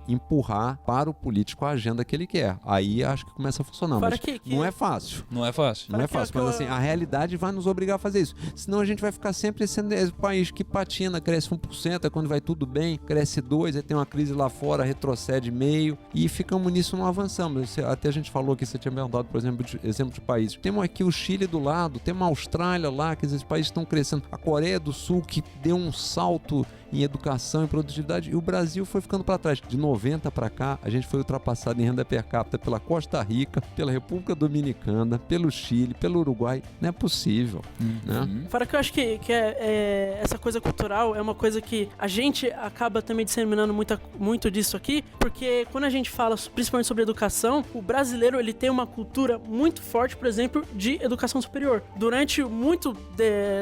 empurrar para o político a agenda que ele quer. Aí acho que começa a funcionar, mas não é fácil. Não é fácil. Não é fácil, mas assim, a realidade vai nos obrigar a fazer isso. Senão a gente vai ficar sempre sendo esse país que patina, cresce 1%, é quando vai tudo bem, cresce 2%, aí tem uma crise lá fora, retrocede meio, e ficamos nisso, não avançamos. Até a gente falou que você tinha perguntado, por exemplo, de países. Temos aqui o Chile do lado, temos a Austrália lá, que esses países estão crescendo. A Coreia do Sul, que deu um salto em educação e produtividade, e o Brasil foi ficando para trás. De 90 para cá, a gente foi ultrapassado em renda per capita pela Costa Rica, pela República Dominicana, pelo Chile, pelo Uruguai. Não é possível, né? Fora que eu acho que essa coisa cultural é uma coisa que a gente acaba também disseminando muito disso aqui, porque quando a gente fala principalmente sobre educação, o brasileiro ele tem uma cultura muito forte, por exemplo, de educação superior. Durante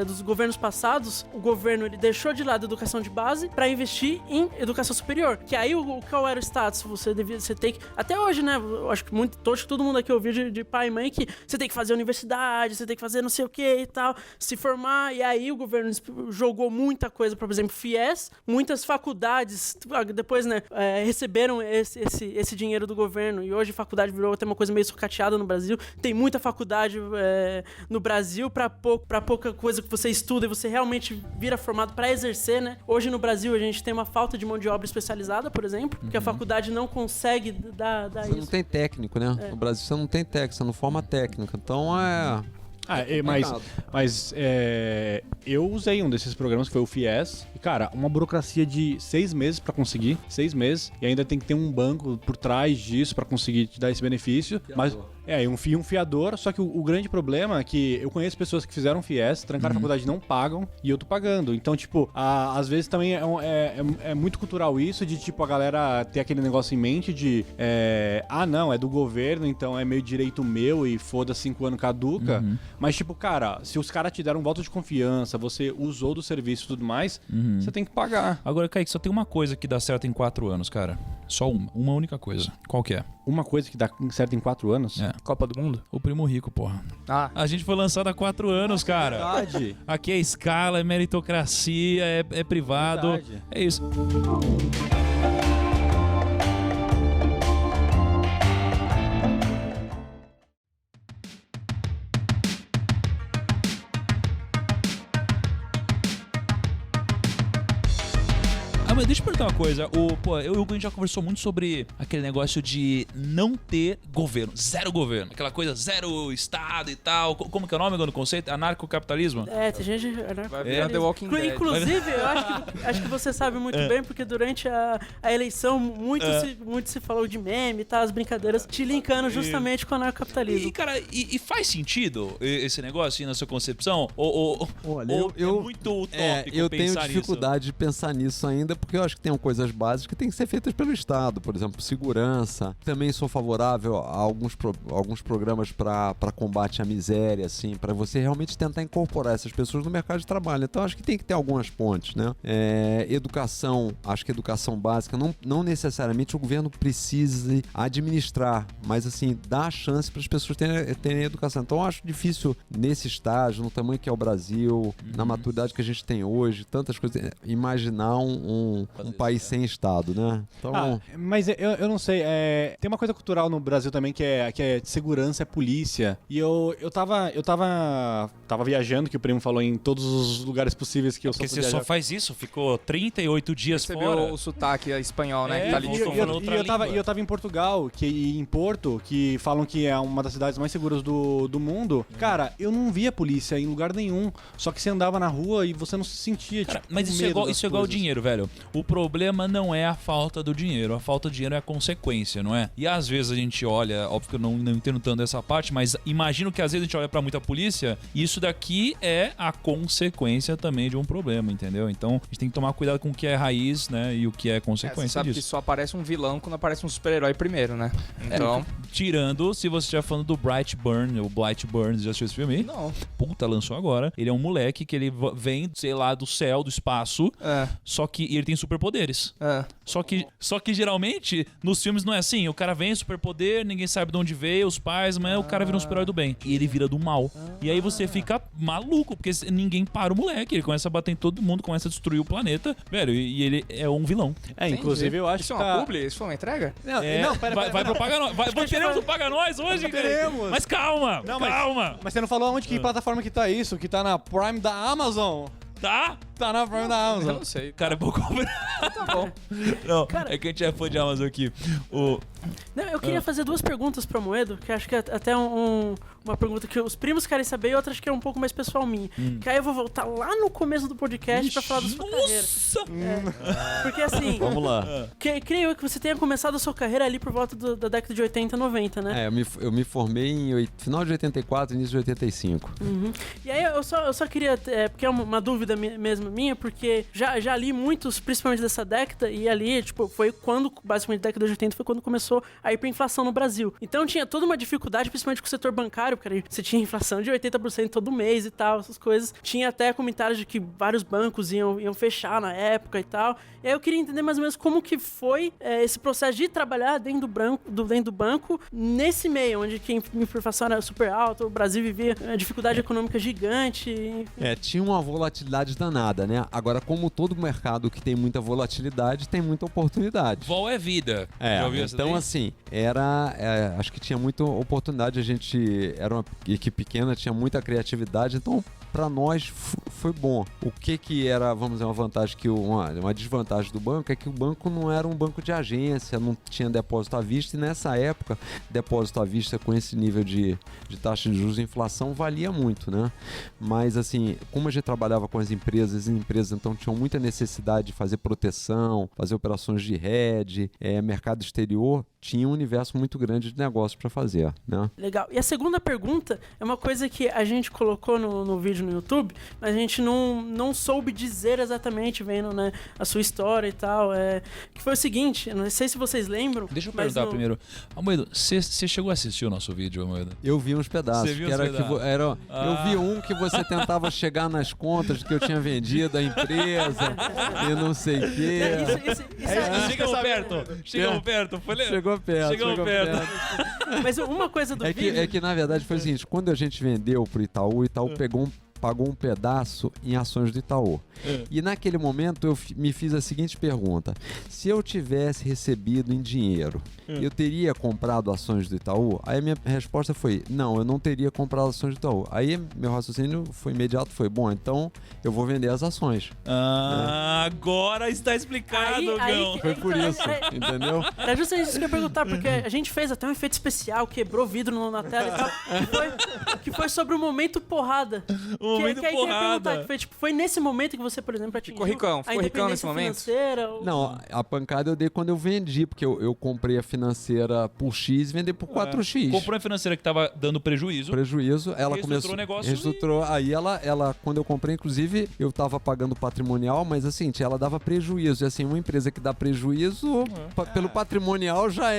dos governos passados, o governo ele deixou de lado a educação de base para investir em educação superior. Que aí qual era o status? Você tem que... Até hoje, né? Eu acho que todo mundo aqui ouviu de pai e mãe que você tem que fazer universidade, você tem que fazer não sei o que e tal, se formar. E aí o governo jogou muita coisa, por exemplo, FIES, muitas faculdades, depois, né, receberam esse dinheiro do governo. E hoje a faculdade virou até uma coisa meio sucateada no Brasil. Tem muita faculdade no Brasil para pouca coisa que você estuda e você realmente vira formado para exercer, né? Hoje no Brasil a gente tem uma falta de mão de obra especializada, por exemplo, porque a faculdade não consegue dar você isso. Não tem técnico, né? No Brasil você não tem técnico, você não forma técnica. Então eu usei um desses programas que foi o FIES. E, cara, uma burocracia de 6 meses pra conseguir. 6 meses. E ainda tem que ter um banco por trás disso pra conseguir te dar esse benefício. Mas um fiador. Só que o grande problema é que eu conheço pessoas que fizeram FIES, trancaram a faculdade, não pagam, e eu tô pagando. Então, tipo, às vezes também é muito cultural isso, de tipo, a galera ter aquele negócio em mente de não, é do governo, então é meio direito meu e foda 5 anos caduca. Mas, tipo, cara, se os caras te deram um voto de confiança, você usou do serviço e tudo mais, você tem que pagar. Agora, Kaique, só tem uma coisa que dá certo em 4 anos, cara. Só uma única coisa. Qual que é? Uma coisa que dá certo em 4 anos? Copa do Mundo? O Primo Rico, porra. A gente foi lançado há 4 anos, cara. Verdade. Aqui é escala, é meritocracia, é privado. Verdade. É isso. Mas deixa eu perguntar uma coisa. Eu e o Hugo, a gente já conversou muito sobre aquele negócio de não ter governo. Zero governo. Aquela coisa, zero Estado e tal. Como que é o nome do conceito? Anarcocapitalismo? Tem gente... Vai virar The Walking Dead. Inclusive, eu acho que você sabe muito bem, porque durante a eleição muito se falou de meme e tal, as brincadeiras, te linkando justamente com o anarcocapitalismo. E, cara, faz sentido esse negócio assim, na sua concepção? Olha, é muito utópico eu pensar tenho dificuldade de pensar nisso ainda, porque eu acho que tem coisas básicas que têm que ser feitas pelo Estado, por exemplo, segurança. Também sou favorável a alguns programas para combate à miséria, assim, para você realmente tentar incorporar essas pessoas no mercado de trabalho. Então acho que tem que ter algumas pontes, né? Educação, acho que educação básica, não necessariamente o governo precise administrar, mas assim, dar a chance para as pessoas terem educação. Então eu acho difícil nesse estágio, no tamanho que é o Brasil, na maturidade que a gente tem hoje, tantas coisas, imaginar um país sem Estado, né? Então... mas eu não sei, tem uma coisa cultural no Brasil também que é segurança, é polícia. E eu tava viajando, que o Primo falou, em todos os lugares possíveis que eu só Porque você só faz isso, ficou 38 dias fora. Você viu o sotaque espanhol, né? Que tá ali de e eu tava em Portugal, em Porto, que falam que é uma das cidades mais seguras do mundo. Cara, eu não via polícia em lugar nenhum, só que você andava na rua e você não se sentia, cara, mas isso é igual ao dinheiro, velho. O problema não é a falta do dinheiro, a falta do dinheiro é a consequência, não é? E às vezes a gente olha, óbvio que eu não entendo tanto dessa parte, mas imagino que às vezes a gente olha pra muita polícia e isso daqui é a consequência também de um problema, entendeu? Então a gente tem que tomar cuidado com o que é raiz, né, e o que é consequência você sabe disso. Que só aparece um vilão quando aparece um super-herói primeiro, né? Então... Tirando, se você estiver falando do Bright Burn, já assistiu esse filme? Não. Puta, lançou agora. Ele é um moleque que ele vem, sei lá, do céu, do espaço, só que ele tem superpoderes. Só que geralmente, nos filmes não é assim. O cara vem, superpoder, ninguém sabe de onde veio, os pais, mas o cara vira um super-herói do bem. E ele vira do mal. E aí você fica maluco, porque ninguém para o moleque. Ele começa a bater em todo mundo, começa a destruir o planeta, velho, e ele é um vilão. Inclusive eu acho que... Isso é uma publi? Isso foi uma entrega? Não, pera. Vai pro Paga Nós. Teremos o Paga Nós hoje, teremos. Mas calma, calma. Mas você não falou onde que plataforma que tá isso? Que tá na Prime da Amazon. Tá? Tá na Prime da Amazon. Eu não sei. Cara, é pouco. Tá bom. Não, cara, é que a gente é fã de Amazon aqui. Não, eu queria fazer duas perguntas para o Amoedo, que acho que é até uma pergunta que os primos querem saber e outra acho que é um pouco mais pessoal minha. Que aí eu vou voltar lá no começo do podcast para falar da sua carreira. Porque assim... Vamos lá. Creio eu que você tenha começado a sua carreira ali por volta da década de 80, 90, né? Eu me formei em final de 84, início de 85. E aí eu só queria, porque é uma dúvida mesmo minha, porque já li muitos, principalmente dessa década, e ali, tipo, foi quando, basicamente, década de 80 foi quando começou a hiperinflação no Brasil. Então tinha toda uma dificuldade, principalmente com o setor bancário, porque você tinha inflação de 80% todo mês e tal, essas coisas. Tinha até comentários de que vários bancos iam fechar na época e tal. E aí eu queria entender mais ou menos como que foi esse processo de trabalhar dentro do banco, nesse meio, onde a inflação era super alta, o Brasil vivia uma dificuldade econômica gigante. Tinha uma volatilidade danada, né? Agora, como todo mercado que tem muita volatilidade, tem muita oportunidade. Vol é vida. Já ouviu essa então daí? assim, acho que tinha muita oportunidade, a gente era uma equipe pequena, tinha muita criatividade, então para nós foi bom. O que era, vamos dizer, uma vantagem, uma desvantagem do banco é que o banco não era um banco de agência, não tinha depósito à vista, e nessa época, depósito à vista com esse nível de taxa de juros e inflação valia muito, né? Mas assim, como a gente trabalhava com as empresas então tinham muita necessidade de fazer proteção, fazer operações de hedge, mercado exterior, tinha um universo muito grande de negócios para fazer, né? Legal. E a segunda pergunta é uma coisa que a gente colocou no vídeo no YouTube, mas a gente não soube dizer exatamente, vendo, né, a sua história e tal, que foi o seguinte, eu não sei se vocês lembram. Deixa eu perguntar primeiro. Amoedo, você chegou a assistir o nosso vídeo, Amoedo? Eu vi uns pedaços. Você viu uns pedaços? Eu vi um que você tentava chegar nas contas que eu tinha vendido a empresa e não sei o quê. Chegamos perto. Chegou perto. Mas uma coisa do vídeo... É que, na verdade, foi o seguinte, quando a gente vendeu pro Itaú, o Itaú pagou um pedaço em ações do Itaú. E naquele momento eu me fiz a seguinte pergunta: se eu tivesse recebido em dinheiro, eu teria comprado ações do Itaú? Aí a minha resposta foi: não, eu não teria comprado ações do Itaú. Aí meu raciocínio foi imediato, bom, então eu vou vender as ações. Agora está explicado, Gão. Foi por isso, entendeu? Era justamente isso que eu ia perguntar, porque a gente fez até um efeito especial, quebrou vidro na tela e tal, que foi sobre o momento porrada. O momento porrada. Foi nesse momento que você, por exemplo, atingiu ficou ricão nesse momento? Não, a pancada eu dei quando eu vendi, porque eu comprei a financeira por X e vendi por 4X. Comprou a financeira que estava dando prejuízo. Ela começou o negócio. Reestruturou. Aí ela, quando eu comprei, inclusive, eu estava pagando patrimonial, mas assim, ela dava prejuízo. E assim, uma empresa que dá prejuízo, pelo patrimonial já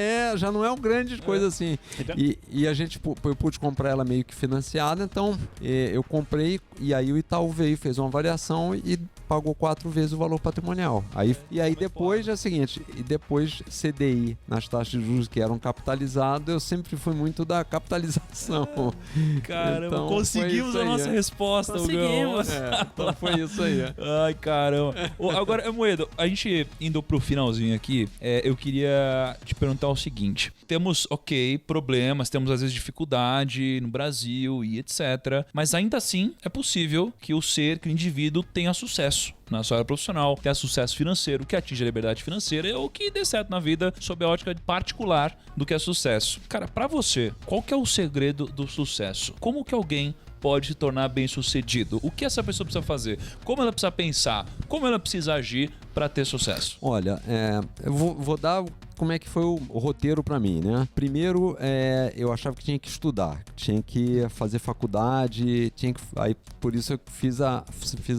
não é uma grande coisa assim. Então? E a gente, eu pude comprar ela meio que financiada, então eu comprei, e aí o Itaú veio, fez uma variação e pagou 4 vezes o valor patrimonial. Aí depois é o seguinte, depois CDI nas taxas de juros que eram capitalizadas, eu sempre fui muito da capitalização. Caramba, então, conseguimos a nossa resposta, Conseguimos. Então foi isso aí. Ai, caramba. Agora, Amoedo, a gente indo pro finalzinho aqui, eu queria te perguntar o seguinte: temos, problemas, temos às vezes dificuldade no Brasil e etc, mas ainda assim é possível que o indivíduo tenha sucesso na sua área profissional, tenha sucesso financeiro, que atinja a liberdade financeira ou que dê certo na vida sob a ótica particular do que é sucesso. Cara, pra você, qual que é o segredo do sucesso? Como que alguém pode se tornar bem-sucedido? O que essa pessoa precisa fazer? Como ela precisa pensar? Como ela precisa agir para ter sucesso? Olha, eu vou dar como é que foi o roteiro para mim, né? Primeiro, eu achava que tinha que estudar, tinha que fazer faculdade, aí por isso eu fiz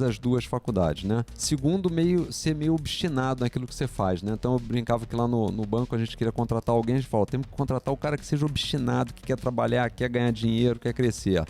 as 2 faculdades, né? Segundo, ser meio obstinado naquilo que você faz, né? Então eu brincava que lá no banco a gente queria contratar alguém, a gente falou, temos que contratar o cara que seja obstinado, que quer trabalhar, quer ganhar dinheiro, quer crescer.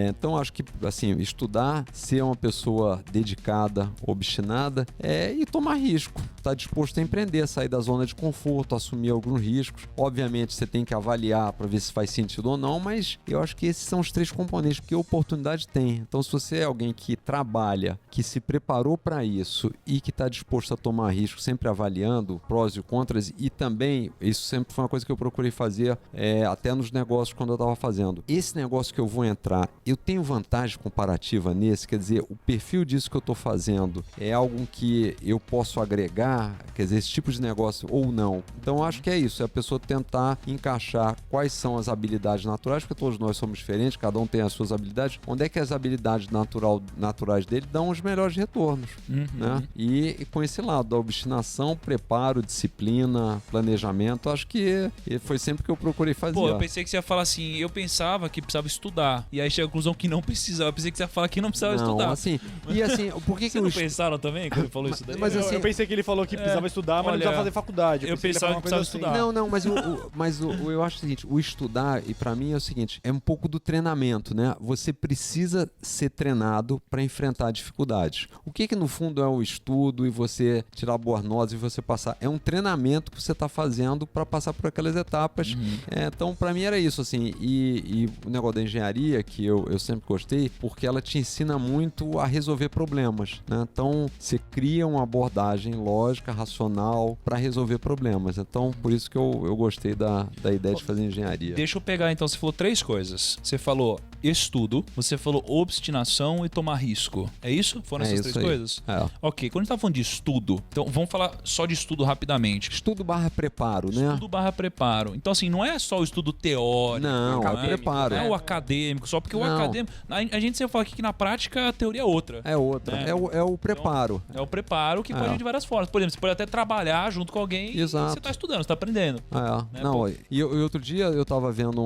Então acho que, assim, estudar, ser uma pessoa dedicada, obstinada, e tomar risco, estar disposto a empreender, sair da zona de conforto, assumir alguns riscos. Obviamente você tem que avaliar para ver se faz sentido ou não, mas eu acho que esses são os 3 componentes, porque oportunidade tem. Então se você é alguém que trabalha, que se preparou para isso e que está disposto a tomar risco, sempre avaliando prós e contras, e também, isso sempre foi uma coisa que eu procurei fazer até nos negócios quando eu estava fazendo. Esse negócio que eu vou entrar, eu tenho vantagem comparativa nesse, quer dizer, o perfil disso que eu estou fazendo é algo que eu posso agregar, quer dizer, esse tipo de negócio ou não, Então, eu acho que é isso, é a pessoa tentar encaixar quais são as habilidades naturais, porque todos nós somos diferentes, cada um tem as suas habilidades, onde é que as habilidades naturais dele dão os melhores retornos, né? E com esse lado da obstinação, preparo, disciplina, planejamento, acho que foi sempre que eu procurei fazer. Pô, eu pensei que você ia falar assim, eu pensava que precisava estudar, e aí chega a conclusão que não precisava, eu pensei que você ia falar que não precisava estudar. Assim, e assim, por que Vocês não pensaram também quando ele falou isso daí? Mas assim, eu pensei que ele falou que precisava estudar, mas não precisava fazer faculdade. Eu pensava que precisava estudar. Não, mas eu acho o seguinte, o estudar, e pra mim é o seguinte, é um pouco do treinamento, né? Você precisa ser treinado pra enfrentar dificuldades. O que no fundo é o estudo e você tirar boas notas e você passar? É um treinamento que você tá fazendo pra passar por aquelas etapas. Então, pra mim era isso, assim, e o negócio da engenharia, que eu sempre gostei, porque ela te ensina muito a resolver problemas, né? Então, você cria uma abordagem lógica, racional pra resolver problemas. Então, por isso que eu gostei da ideia de fazer engenharia. Deixa eu pegar, então, você falou 3 coisas. Você falou estudo, você falou obstinação e tomar risco. É isso? Foram essas 3 coisas? É. Ok, quando a gente tá falando de estudo, então vamos falar só de estudo rapidamente. Estudo / preparo, né? Estudo / preparo. Então, assim, não é só o estudo teórico. Não, é preparo. Não é o acadêmico, só porque o acadêmico... A gente sempre fala aqui que na prática a teoria é outra. É outra. É o preparo. Então, é o preparo que pode ir de várias formas. Por exemplo, você pode até trabalhar junto com alguém. Exato. E você tá estudando, você tá aprendendo. Né? Não, e outro dia eu tava vendo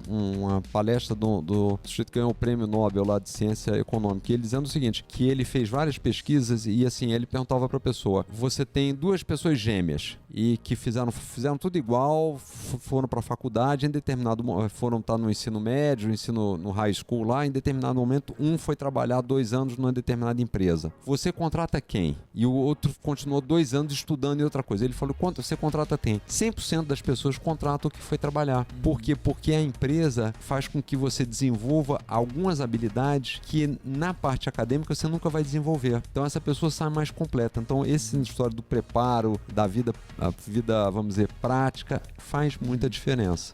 uma palestra do sujeito que ganhou o prêmio Nobel lá de Ciência Econômica, e ele dizendo o seguinte, que ele fez várias pesquisas e assim, ele perguntava pra pessoa, você tem 2 pessoas gêmeas e que fizeram tudo igual, foram pra faculdade, foram estar no ensino médio, no high school lá, em determinado momento um foi trabalhar 2 anos numa determinada empresa. Você contrata quem? E o outro continuou 2 anos estudando em outra coisa. Ele falou, quanto você contrata quem? 100% das pessoas contratam o que foi trabalhar. Por quê? Porque a empresa faz com que você desenvolva algumas habilidades que na parte acadêmica você nunca vai desenvolver. Então essa pessoa sai mais completa. Então essa história do preparo, da vida, a vida, vamos dizer, prática, faz muita diferença.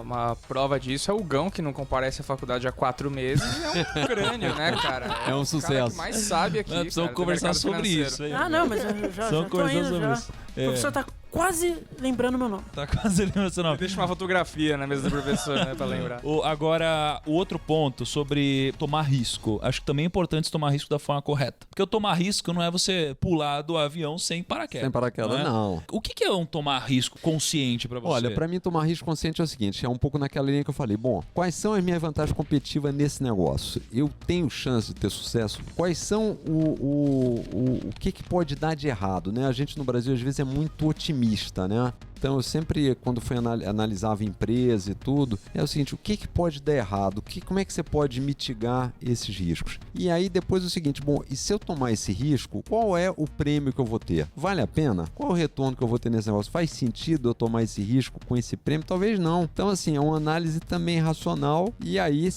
Uma prova disso é o Gão, que não comparece à faculdade há 4 meses, é um crânio, né, cara? É um sucesso. O cara que mais sabe aqui, precisamos conversar sobre isso. Não, mas eu já tô indo, já. O professor tá quase lembrando meu nome. Tá quase lembrando seu nome. Deixa uma fotografia na mesa do professor, né, pra lembrar. Agora, o outro ponto sobre tomar risco. Acho que também é importante tomar risco da forma correta. Porque o tomar risco não é você pular do avião sem paraquedas. Sem paraquedas, não. O que é um tomar risco consciente pra você? Olha, pra mim tomar risco consciente é o seguinte, é um pouco naquela linha que eu falei. Bom, quais são as minhas vantagens competitivas nesse negócio? Eu tenho chance de ter sucesso? Quais são o que pode dar de errado, né? A gente no Brasil às vezes é muito otimista, né? Então eu sempre, quando fui analisava empresa e tudo, é o seguinte, o que pode dar errado? Como é que você pode mitigar esses riscos? E aí depois o seguinte, bom, e se eu tomar esse risco, qual é o prêmio que eu vou ter? Vale a pena? Qual é o retorno que eu vou ter nesse negócio? Faz sentido eu tomar esse risco com esse prêmio? Talvez não. Então assim, é uma análise também racional e aí,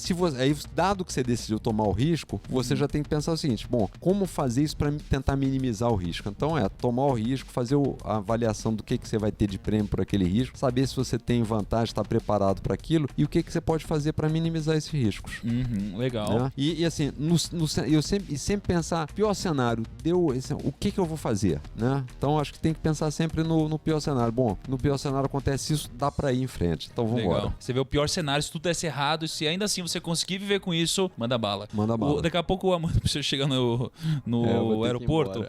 dado que você decidiu tomar o risco, você já tem que pensar o seguinte, bom, como fazer isso para tentar minimizar o risco? Então tomar o risco, fazer a avaliação do que você vai ter de prêmio por aquele risco, saber se você tem vantagem, está preparado para aquilo e o que você pode fazer para minimizar esses riscos. Legal. Né? E assim, eu sempre pensar, pior cenário, o que eu vou fazer? Né? Então acho que tem que pensar sempre no pior cenário. Bom, no pior cenário acontece isso, dá para ir em frente. Então vamos embora. Você vê o pior cenário, se tudo desse errado, se ainda assim você conseguir viver com isso, manda bala. Manda bala. Daqui a pouco o Amanda precisa chegar no aeroporto.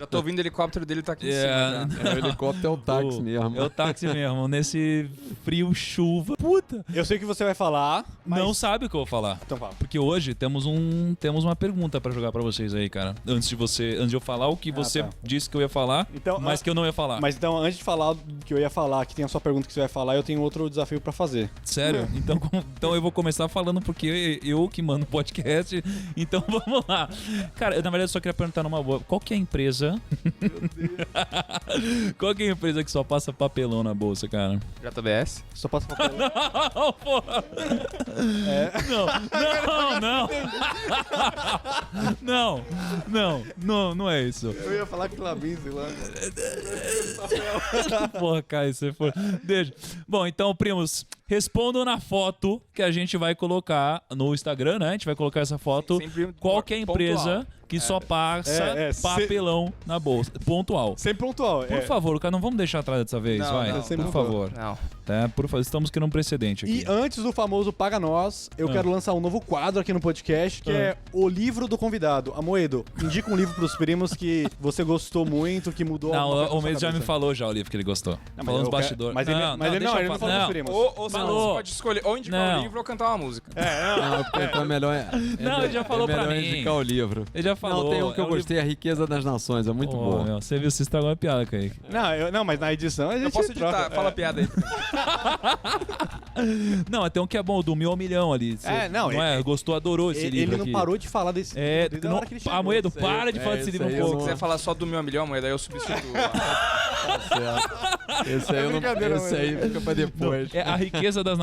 Já tô ouvindo o helicóptero dele, tá aqui em cima. O helicóptero é o táxi mesmo. É o táxi mesmo, nesse frio, chuva. Puta! Eu sei o que você vai falar, mas... Não sabe o que eu vou falar. Então fala. Porque hoje temos uma pergunta pra jogar pra vocês aí, cara. Antes de eu falar o que você disse que eu ia falar, então, mas que eu não ia falar. Mas então, antes de falar o que eu ia falar, que tem a sua pergunta que você vai falar, eu tenho outro desafio pra fazer. Sério? Então eu vou começar falando porque eu que mando o podcast. Então vamos lá. Cara, eu na verdade só queria perguntar numa boa. Qual que é a empresa? Meu Deus. Qual que é a empresa que só passa papelão na bolsa, cara? JBS? Só passa papelão? Não, porra! Não é isso. Eu ia falar que Clabin, sei lá. Porra, Caio, você foi. Deixa. Bom, então, primos, respondam na foto que a gente vai colocar no Instagram, né? A gente vai colocar essa foto. Sempre Qual que é a empresa pontual. que só passa papelão na bolsa? Pontual. Sempre pontual. Por favor, cara, não vamos deixar atrás dessa vez, Não, vai. não, por não. favor. Não. Tá, por favor, estamos querendo um precedente aqui. E antes do famoso Paga Nós, eu quero lançar um novo quadro aqui no podcast, que é o livro do convidado. Amoedo, indica um livro pros primos que você gostou muito, que mudou Não, alguma coisa o na Mês já cabeça. me falou já o livro que ele gostou. Não, Falou nos eu quero- bastidores. Mas ele não deixa falou pros primos. Ou Falou. você pode escolher ou indicar Não. um livro ou cantar uma música. Não, porque então é melhor. Não, ele já falou é melhor pra mim. indicar o livro. Ele já falou. Não, tem um que eu é livro- gostei, A Riqueza das Nações, é muito Ô, bom. meu, você viu, você estragou a piada, Kaique. Não, mas na edição a gente Eu posso editar, troca. fala a piada aí. Não, tem um que é bom, do 1.000 ao milhão ali. Você, não, gostou, adorou esse livro Ele não aqui. parou de falar desse É, desde a não, hora que ele chegou. Amoedo, Isso aí, para de falar desse isso livro aí um eu pouco. Se quiser falar só do meu milhão, moeda, aí eu substituo. Esse aí, eu não, brincadeira, esse aí fica pra depois. É A Riqueza das